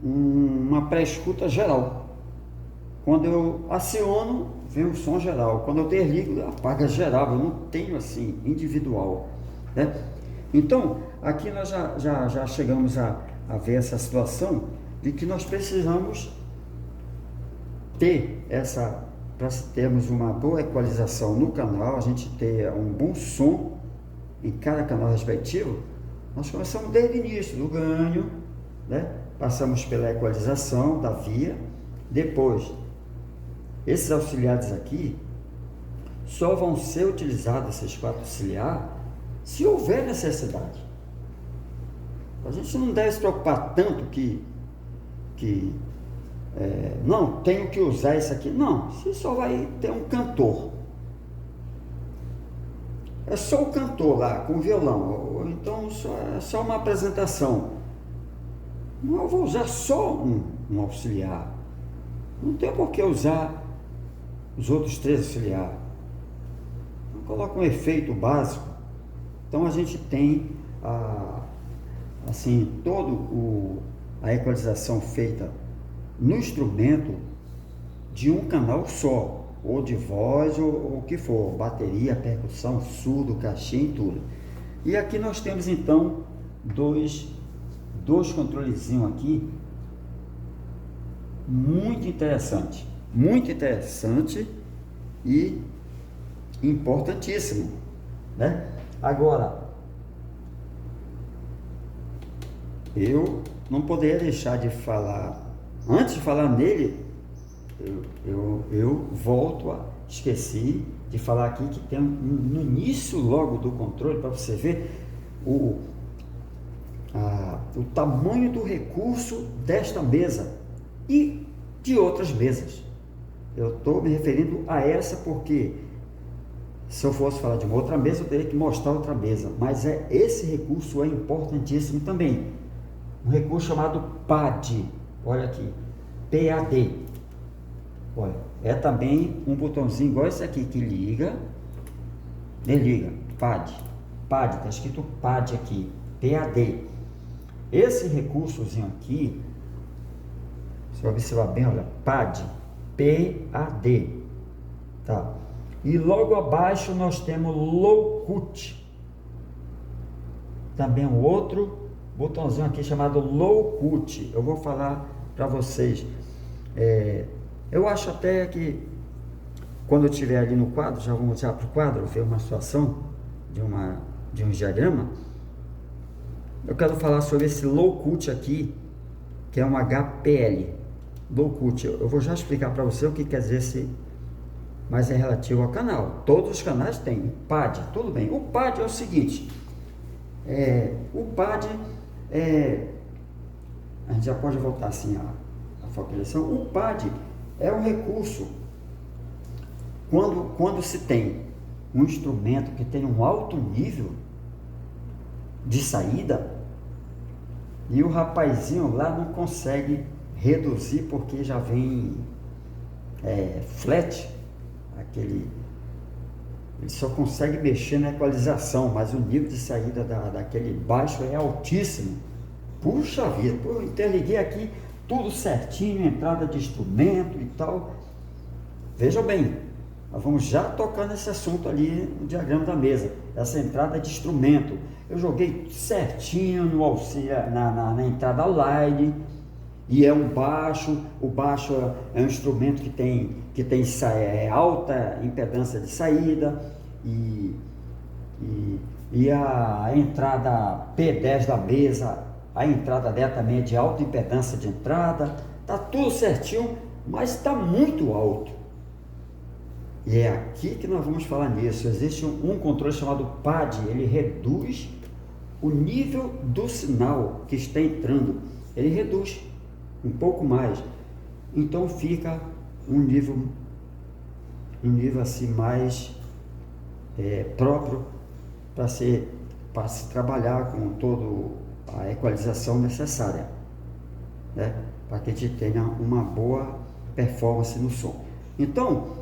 uma pré-escuta geral. Quando eu aciono, vem o som geral. Quando eu desligo, apaga geral. Eu não tenho assim, individual, né? Então, aqui nós já chegamos a ver essa situação de que nós precisamos ter para termos uma boa equalização no canal, a gente ter um bom som em cada canal respectivo. Nós começamos desde o início, do ganho, né? Passamos pela equalização da via, depois esses auxiliares aqui só vão ser utilizados, esses 4 auxiliares, se houver necessidade. A gente não deve se preocupar tanto que não, tenho que usar isso aqui. Não, se só vai ter um cantor. É só o cantor lá, com o violão, ou então é só uma apresentação. Não, eu vou usar só um auxiliar. Não tem por que usar os outros 3 auxiliares. Eu coloco um efeito básico. Então a gente tem assim, a equalização feita no instrumento de um canal só. ou de voz, ou o que for, bateria, percussão, surdo, caixinha e tudo. E aqui nós temos então dois controlezinhos aqui, muito interessante e importantíssimo, né? Agora, eu não poderia deixar de falar, antes de falar nele, eu esqueci de falar aqui que tem no início logo do controle, para você ver o tamanho do recurso desta mesa e de outras mesas. Eu estou me referindo a essa porque se eu fosse falar de uma outra mesa, eu teria que mostrar outra mesa, mas esse recurso é importantíssimo também. Um recurso chamado PAD, olha aqui, PAD. Olha, é também um botãozinho igual esse aqui que liga, PAD, está escrito PAD aqui, PAD. Esse recursozinho aqui, se eu observar bem, olha, PAD, PAD, tá? E logo abaixo nós temos Low Cut, também um outro botãozinho aqui chamado Low Cut. Eu vou falar para vocês, eu acho até que quando eu estiver ali no quadro, já vou mostrar para o quadro, ver uma situação de um diagrama. Eu quero falar sobre esse Low Cut aqui, que é um HPL. Low Cut, eu vou já explicar para você o que quer dizer esse, mas é relativo ao canal. Todos os canais têm PAD, tudo bem. O PAD é o seguinte, o PAD a gente já pode voltar assim a focalização. O PAD é um recurso quando se tem um instrumento que tem um alto nível de saída e o rapazinho lá não consegue reduzir porque já vem flat, ele só consegue mexer na equalização, mas o nível de saída daquele baixo é altíssimo. Puxa vida, eu interliguei aqui tudo certinho, entrada de instrumento e tal. Veja bem, nós vamos já tocar nesse assunto ali no diagrama da mesa, essa entrada de instrumento. Eu joguei certinho no auxílio, na entrada line, e é um baixo. O baixo é um instrumento que tem alta impedância de saída, e a entrada P10 da mesa, a entrada dela também é de alta impedância de entrada, tá tudo certinho, mas está muito alto. E é aqui que nós vamos falar nisso. Existe um controle chamado PAD, ele reduz o nível do sinal que está entrando, ele reduz um pouco mais, então fica um nível assim mais próprio para se trabalhar com toda a equalização necessária, né? Para que a gente tenha uma boa performance no som. Então,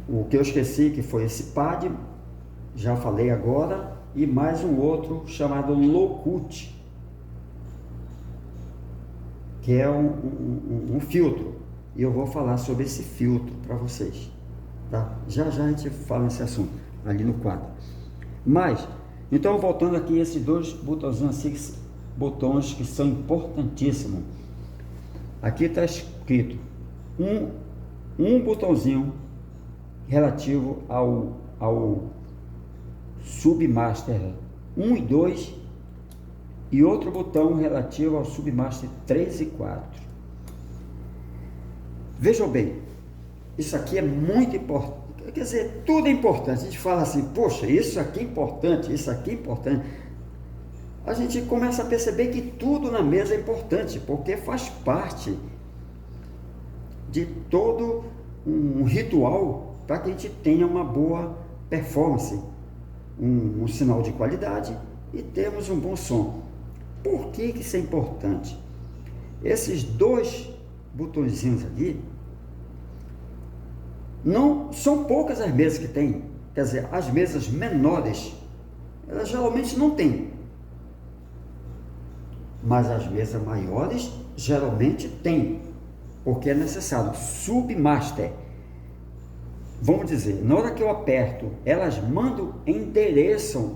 o que eu esqueci que foi esse PAD, já falei agora, e mais um outro chamado Low Cut, que é um filtro, e eu vou falar sobre esse filtro para vocês, tá? Já a gente fala nesse assunto ali no quadro. Mas então, voltando aqui, esses dois botõezinhos assim, botões que são importantíssimos. Aqui está escrito um botãozinho relativo ao Submaster 1 e 2 e outro botão relativo ao Submaster 3 e 4. Vejam bem, isso aqui é muito importante. Quer dizer, tudo é importante. A gente fala assim, poxa, isso aqui é importante, isso aqui é importante. A gente começa a perceber que tudo na mesa é importante, porque faz parte de todo um ritual para que a gente tenha uma boa performance, um sinal de qualidade e temos um bom som. Por que isso é importante? Esses dois botõezinhos aqui, não são poucas as mesas que tem, quer dizer, as mesas menores, elas geralmente não têm, mas as mesas maiores geralmente tem, porque é necessário. Submaster vamos dizer, na hora que eu aperto, elas endereçam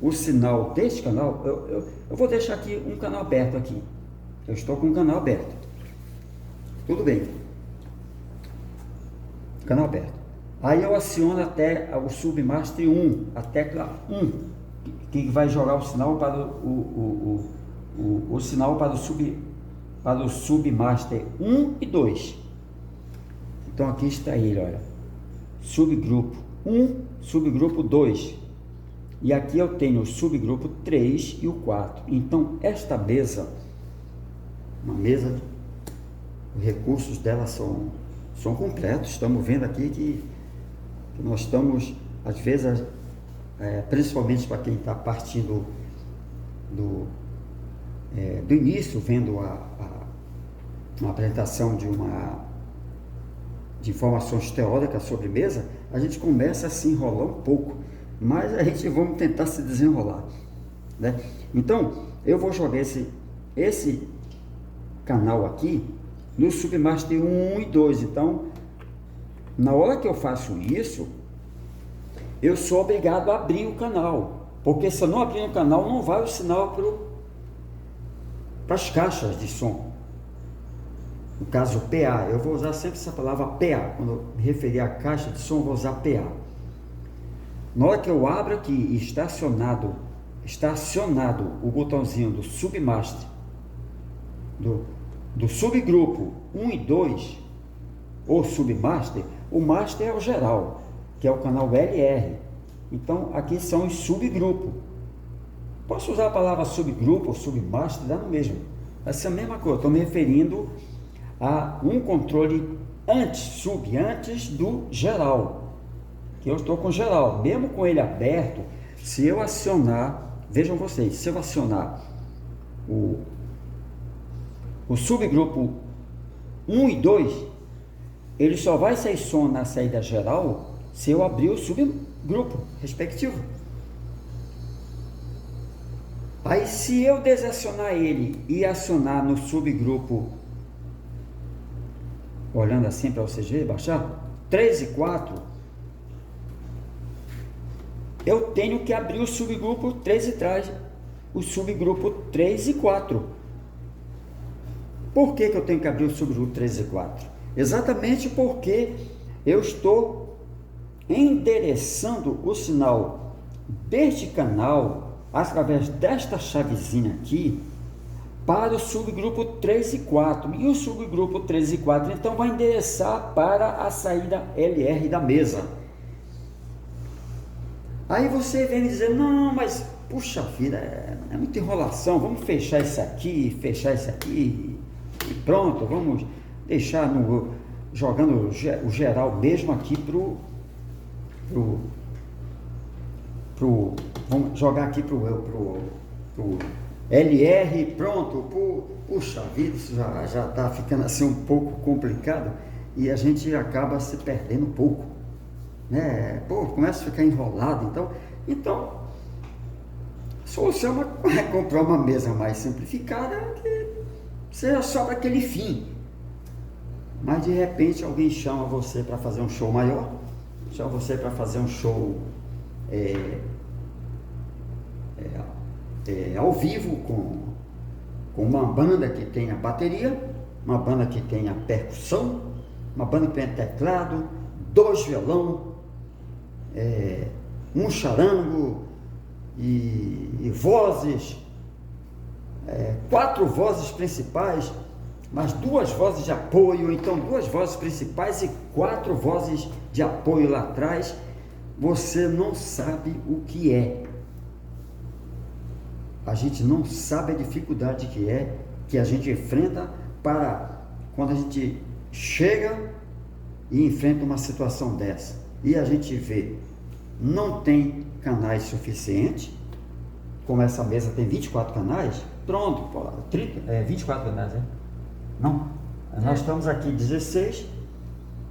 o sinal deste canal. Eu vou deixar aqui um canal aberto aqui. Eu estou com um canal aberto. Tudo bem. Canal aberto. Aí eu aciono até o Submaster 1, a tecla 1, que vai jogar o sinal para o sinal para o Submaster 1 e 2. Então aqui está ele, olha. Subgrupo 1, subgrupo 2. E aqui eu tenho o subgrupo 3 e o 4. Então esta mesa, uma mesa, os recursos dela são completos. Estamos vendo aqui que nós estamos, às vezes, principalmente para quem está partindo do início, vendo uma apresentação de informações teóricas sobre mesa, a gente começa a se enrolar um pouco, mas a gente vamos tentar se desenrolar, né? Então, eu vou jogar esse canal aqui no Submaster 1 e 2. Então, na hora que eu faço isso, eu sou obrigado a abrir o canal, porque se eu não abrir o canal, não vai o sinal para as caixas de som. No caso PA, eu vou usar sempre essa palavra PA. Quando eu me referir à caixa de som, eu vou usar PA. Na hora que eu abro aqui e está acionado o botãozinho do Submaster, do subgrupo 1 e 2, ou Submaster, o Master é o geral, que é o canal LR. Então aqui são os subgrupos. Posso usar a palavra subgrupo ou Submaster, dá no mesmo. Vai ser a mesma coisa, estou me referindo a um controle antes do geral, que eu estou com geral, mesmo com ele aberto. Se eu acionar, vejam vocês, se eu acionar o subgrupo 1 e 2, ele só vai sair som na saída geral se eu abrir o subgrupo respectivo. Aí se eu desacionar ele e acionar no subgrupo, olhando assim para vocês verem, baixar 3 e 4, eu tenho que abrir o subgrupo 3 e trás, o subgrupo 3 e 4. Por que eu tenho que abrir o subgrupo 3 e 4? Exatamente porque eu estou endereçando o sinal deste canal através desta chavezinha aqui para o subgrupo 3 e 4, e o subgrupo 3 e 4 então vai endereçar para a saída LR da mesa. Aí você vem dizer, não, mas puxa vida, é muita enrolação, vamos fechar isso aqui e pronto, vamos deixar jogando o geral mesmo aqui vamos jogar aqui pro LR, pronto. Puxa vida, isso já está ficando assim um pouco complicado e a gente acaba se perdendo um pouco, né? Começa a ficar enrolado. Então a solução é comprar uma mesa mais simplificada, que seja só para aquele fim. Mas de repente alguém chama você para fazer um show maior, chama você para fazer um show ao vivo com uma banda que tenha bateria, uma banda que tenha percussão, uma banda que tenha teclado, 2 violão, um charango e vozes, 4 vozes principais, mais 2 vozes de apoio, então 2 vozes principais e 4 vozes de apoio lá atrás. Você não sabe o que é. A gente não sabe a dificuldade que a gente enfrenta para quando a gente chega e enfrenta uma situação dessa. E a gente vê, não tem canais suficientes, como essa mesa tem 24 canais, pronto, 24 canais, né? Não, nós estamos aqui 16,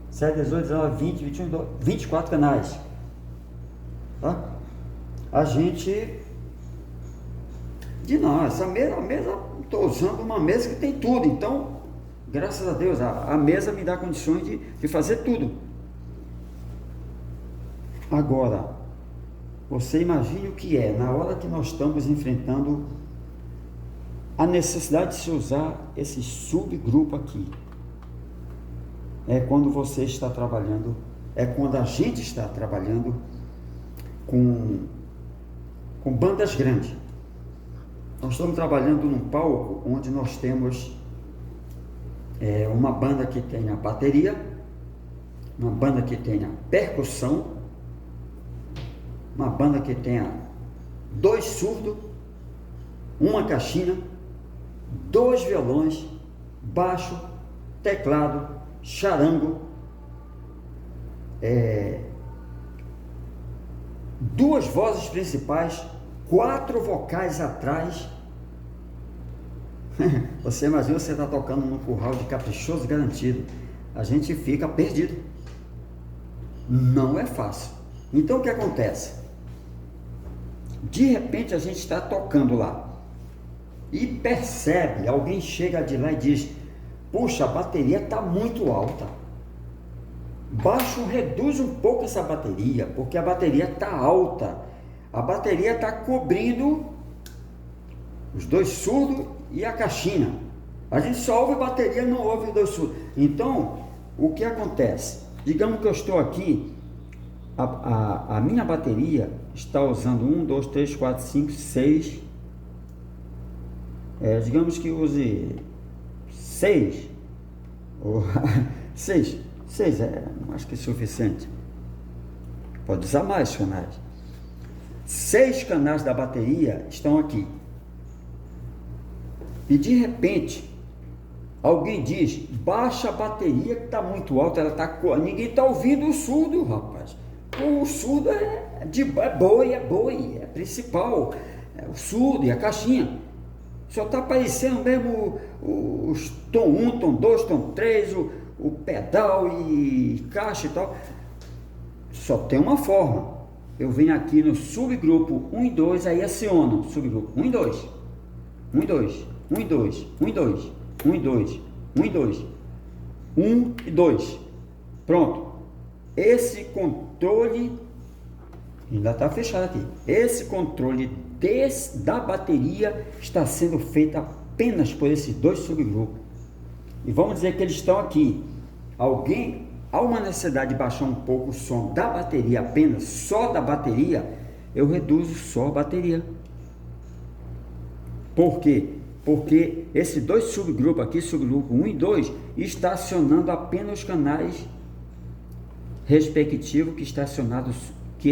7, 18, 19, 20, 21, 24 canais. Tá? A gente essa mesa, estou usando uma mesa que tem tudo, então, graças a Deus, a mesa me dá condições de fazer tudo. Agora, você imagine o que é, na hora que nós estamos enfrentando a necessidade de se usar esse subgrupo aqui. É quando você está trabalhando, é quando a gente está trabalhando com bandas grandes. Nós estamos trabalhando num palco onde nós temos uma banda que tenha bateria, uma banda que tenha percussão, uma banda que tenha 2 surdos, uma caixinha, 2 violões, baixo, teclado, charango, 2 vozes principais, 4 vocais atrás. Você imagina, você está tocando num curral de Caprichoso Garantido, a gente fica perdido, não é fácil. Então o que acontece? De repente a gente está tocando lá e percebe, alguém chega de lá e diz: puxa, a bateria está muito alta, baixo, reduz um pouco essa bateria, porque a bateria está alta, a bateria está cobrindo os 2 surdos e a caixinha. A gente só ouve a bateria, não ouve os 2 surdos. Então, o que acontece? Digamos que eu estou aqui, a minha bateria está usando 1, 2, 3, 4, 5, 6, digamos que use 6, ou 6, acho que é suficiente, pode usar mais canais. 6 canais da bateria estão aqui, e de repente alguém diz: baixa a bateria que está muito alta, ninguém está ouvindo o surdo, rapaz. O surdo é boi, é principal, o surdo e a caixinha. Só está aparecendo mesmo os tom 1, tom 2, tom 3, o pedal e caixa e tal. Só tem uma forma. Eu venho aqui no subgrupo 1 e 2, aí aciono subgrupo 1 e 2, 1 e 2, 1 e 2, 1 e 2, 1 e 2, 1 e 2, 1 e 2. Pronto. Esse controle ainda está fechado aqui. Esse controle da bateria está sendo feito apenas por esses 2 subgrupos. E vamos dizer que eles estão aqui. Alguém, há uma necessidade de baixar um pouco o som da bateria, apenas só da bateria, eu reduzo só a bateria. Por quê? Porque esses 2 subgrupos aqui, subgrupo 1 e 2, está acionando apenas os canais respectivos que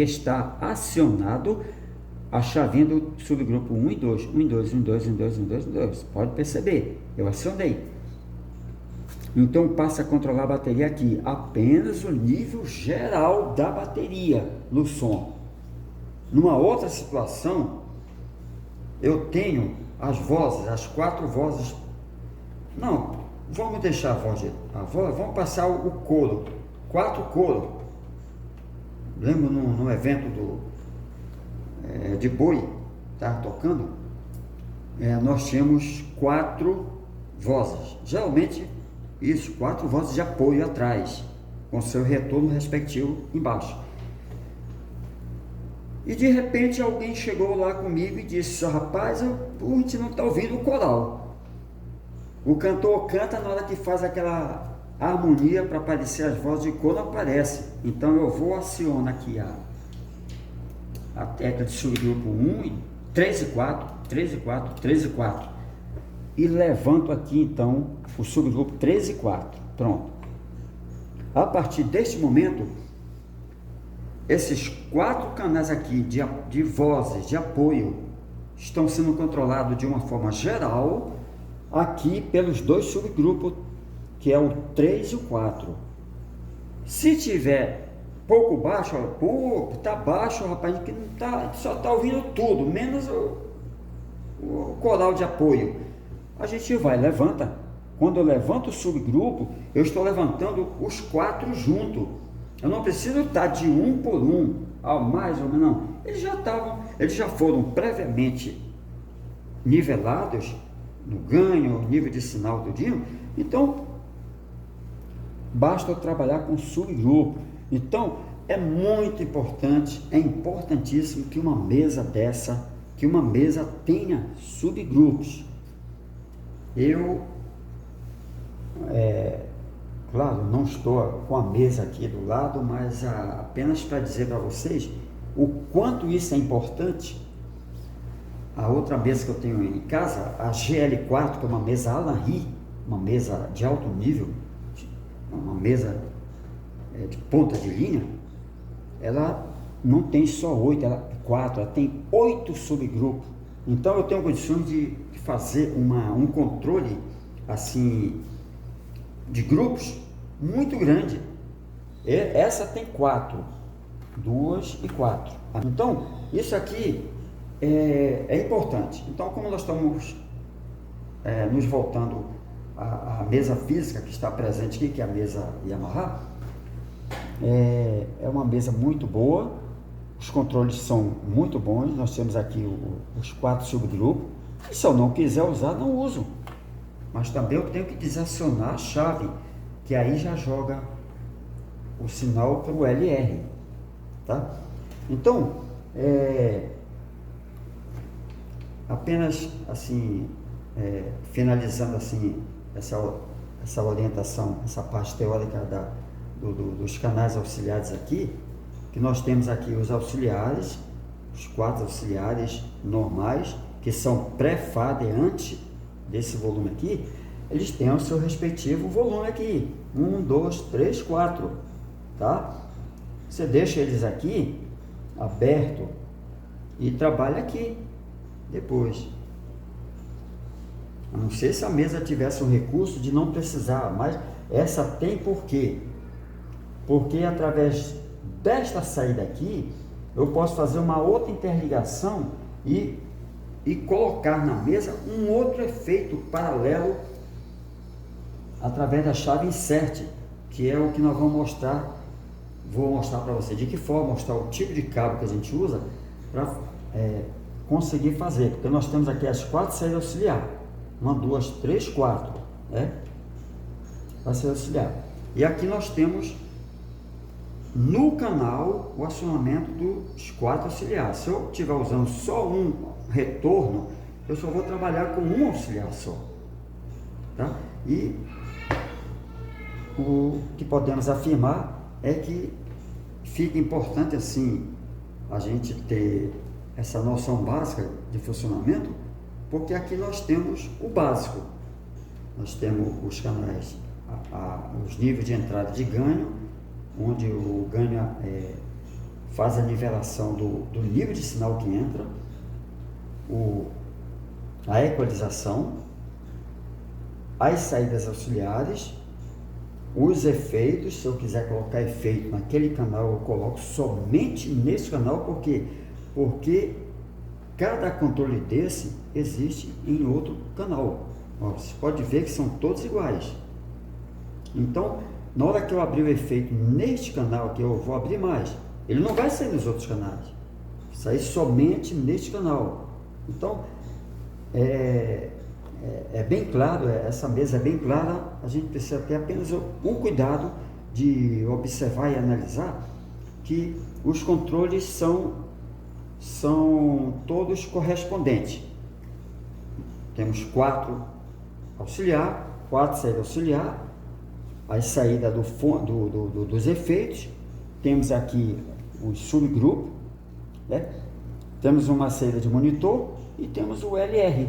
está acionado a chavinha do subgrupo 1 e 2, 1 e 2, 1 e 2, 1 e 2, 1 e 2, 1 e 2. Pode perceber, eu acionei. Então passa a controlar a bateria aqui, apenas o nível geral da bateria no som. Numa outra situação, eu tenho as vozes, as 4 vozes. Não, vamos deixar a voz, vamos passar o coro, 4 coros. Lembro num evento de boi, tá tocando, nós tínhamos 4 vozes, geralmente isso, 4 vozes de apoio atrás, com seu retorno respectivo embaixo. E de repente alguém chegou lá comigo e disse: rapaz, a gente não está ouvindo o coral. O cantor canta, na hora que faz aquela harmonia para aparecer as vozes de coro, não aparece. Então eu vou acionar aqui a tecla de subgrupo 1, 3 e 4, 3 e 4, 3 e 4. E levanto aqui então o subgrupo 3 e 4. Pronto. A partir deste momento, esses 4 canais aqui de vozes de apoio estão sendo controlados de uma forma geral aqui pelos 2 subgrupos, que é o 3 e o 4. Se tiver pouco baixo, tá baixo, rapaz, que não tá, só tá ouvindo tudo, menos o coral de apoio. A gente levanta. Quando eu levanto o subgrupo, eu estou levantando os 4 juntos. Eu não preciso estar de um por um, ao mais ou menos, não. Eles já foram previamente nivelados no ganho, nível de sinal do dia. Então, basta eu trabalhar com subgrupo. Então, é muito importante, é importantíssimo que uma mesa dessa, que uma mesa tenha subgrupos. Eu, claro, não estou com a mesa aqui do lado, mas apenas para dizer para vocês o quanto isso é importante. A outra mesa que eu tenho em casa, a GL4, que é uma mesa Alan-Ri, uma mesa de alto nível, uma mesa de ponta de linha, ela não tem só 8, ela 4, ela tem 8 subgrupos. Então eu tenho condições de fazer um controle assim de grupos muito grande. Essa tem 4, 2 e 4. Então isso aqui é importante. Então, como nós estamos nos voltando à mesa física que está presente aqui, que é a mesa Yamaha, é uma mesa muito boa, os controles são muito bons. Nós temos aqui os 4 subgrupos, e se eu não quiser usar, não uso, mas também eu tenho que desacionar a chave, que aí já joga o sinal para o LR, tá? Então, apenas assim, finalizando assim essa orientação, essa parte teórica dos canais auxiliares aqui, que nós temos aqui os auxiliares, os 4 auxiliares normais, que são pré-fader antes desse volume aqui, eles têm o seu respectivo volume aqui, 1, 2, 3, 4, tá? Você deixa eles aqui aberto e trabalha aqui depois. A não ser se a mesa tivesse um recurso de não precisar, mas essa tem por quê? Porque através desta saída aqui, eu posso fazer uma outra interligação e colocar na mesa um outro efeito paralelo através da chave insert, que é o que nós vamos mostrar. Vou mostrar para você de que forma, mostrar o tipo de cabo que a gente usa para conseguir fazer, porque nós temos aqui as 4 saídas auxiliar, 1, 2, 3, 4, né? Para saída auxiliar. E aqui nós temos no canal o acionamento dos 4 auxiliares. Se eu estiver usando só um retorno, eu só vou trabalhar com um auxiliar só, tá? E o que podemos afirmar é que fica importante assim a gente ter essa noção básica de funcionamento, porque aqui nós temos o básico. Nós temos os canais, os níveis de entrada de ganho, onde o ganho faz a nivelação do nível de sinal que entra, a equalização, as saídas auxiliares, os efeitos. Se eu quiser colocar efeito naquele canal, eu coloco somente nesse canal, porque cada controle desse existe em outro canal. Ó, você pode ver que são todos iguais. Então, na hora que eu abrir o efeito neste canal, que eu vou abrir mais, ele não vai sair nos outros canais, vai sair somente neste canal. Então, é bem claro, essa mesa é bem clara. A gente precisa ter apenas um cuidado de observar e analisar que os controles são todos correspondentes. Temos 4 auxiliar, 4 saídas auxiliar, a saída dos efeitos, temos aqui os subgrupos, né? Temos uma saída de monitor e temos o LR.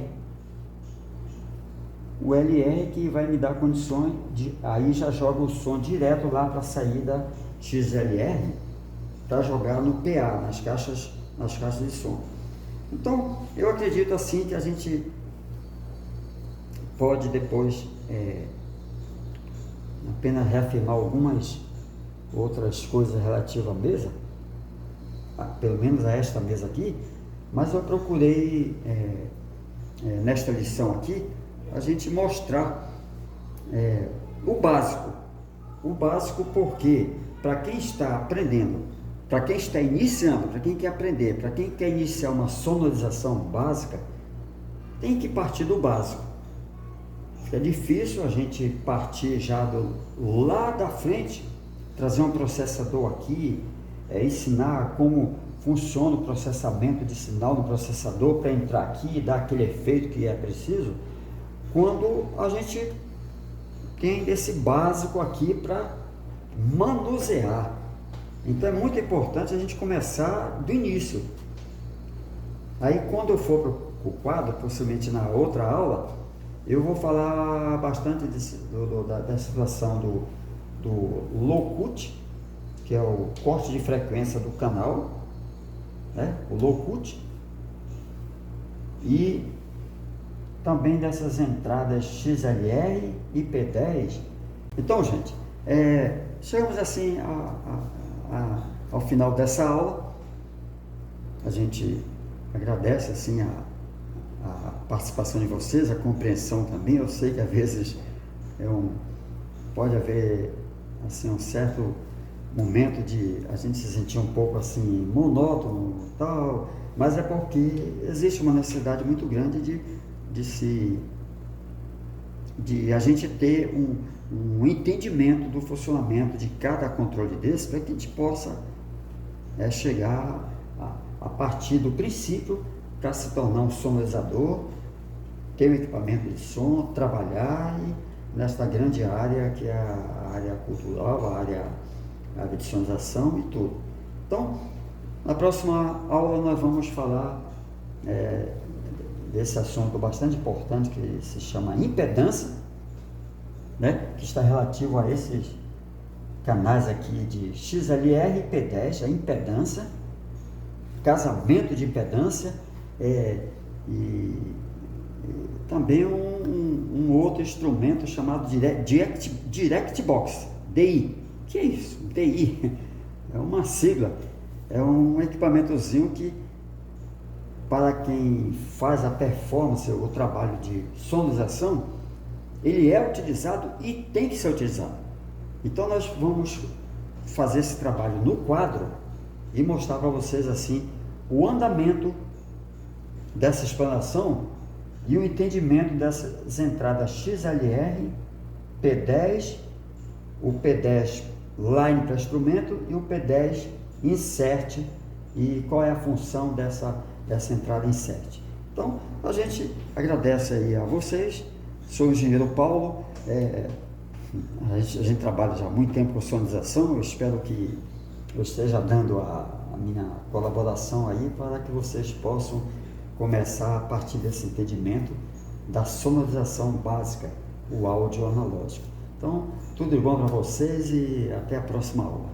O LR que vai me dar condições de, aí já joga o som direto lá para a saída XLR, para jogar no PA, nas caixas de som. Então, eu acredito assim que a gente pode depois apenas reafirmar algumas outras coisas relativas à mesa, pelo menos a esta mesa aqui, mas eu procurei nesta lição aqui a gente mostrar o básico porque para quem está aprendendo, para quem está iniciando, para quem quer aprender, para quem quer iniciar uma sonorização básica, tem que partir do básico. É difícil a gente partir já lá da frente, trazer um processador aqui ensinar como funciona o processamento de sinal no processador para entrar aqui e dar aquele efeito que é preciso, quando a gente tem esse básico aqui para manusear. Então é muito importante a gente começar do início. Aí quando eu for para o quadro, possivelmente na outra aula, eu vou falar bastante da situação do low cut, que é o corte de frequência do canal, né? O low cut, e também dessas entradas XLR e P10. Então, gente, chegamos assim ao final dessa aula. A gente agradece assim a participação de vocês, a compreensão também. Eu sei que às vezes pode haver assim um certo momento de a gente se sentir um pouco assim monótono tal, mas é porque existe uma necessidade muito grande de a gente ter um entendimento do funcionamento de cada controle desse, para que a gente possa chegar a partir do princípio para se tornar um sonorizador, ter um equipamento de som, trabalhar nesta grande área que é a área cultural, a área de sonorização e tudo. Então, na próxima aula nós vamos falar desse assunto bastante importante que se chama impedância, né? Que está relativo a esses canais aqui de XLR e P10, a impedância, casamento de impedância, e também um outro instrumento chamado Direct Box, DI. Que é isso? DI é uma sigla, é um equipamentozinho que, para quem faz a performance, o trabalho de sonorização, ele é utilizado e tem que ser utilizado. Então nós vamos fazer esse trabalho no quadro e mostrar para vocês assim o andamento dessa explanação e o entendimento dessas entradas XLR, P10, o P10 Line para instrumento e o P10 Insert, e qual é a função dessa entrada Insert. Então a gente agradece aí a vocês. Sou o engenheiro Paulo, a gente trabalha já há muito tempo com sonorização. Eu espero que eu esteja dando a minha colaboração aí para que vocês possam começar a partir desse entendimento da sonorização básica, o áudio analógico. Então, tudo de bom para vocês e até a próxima aula.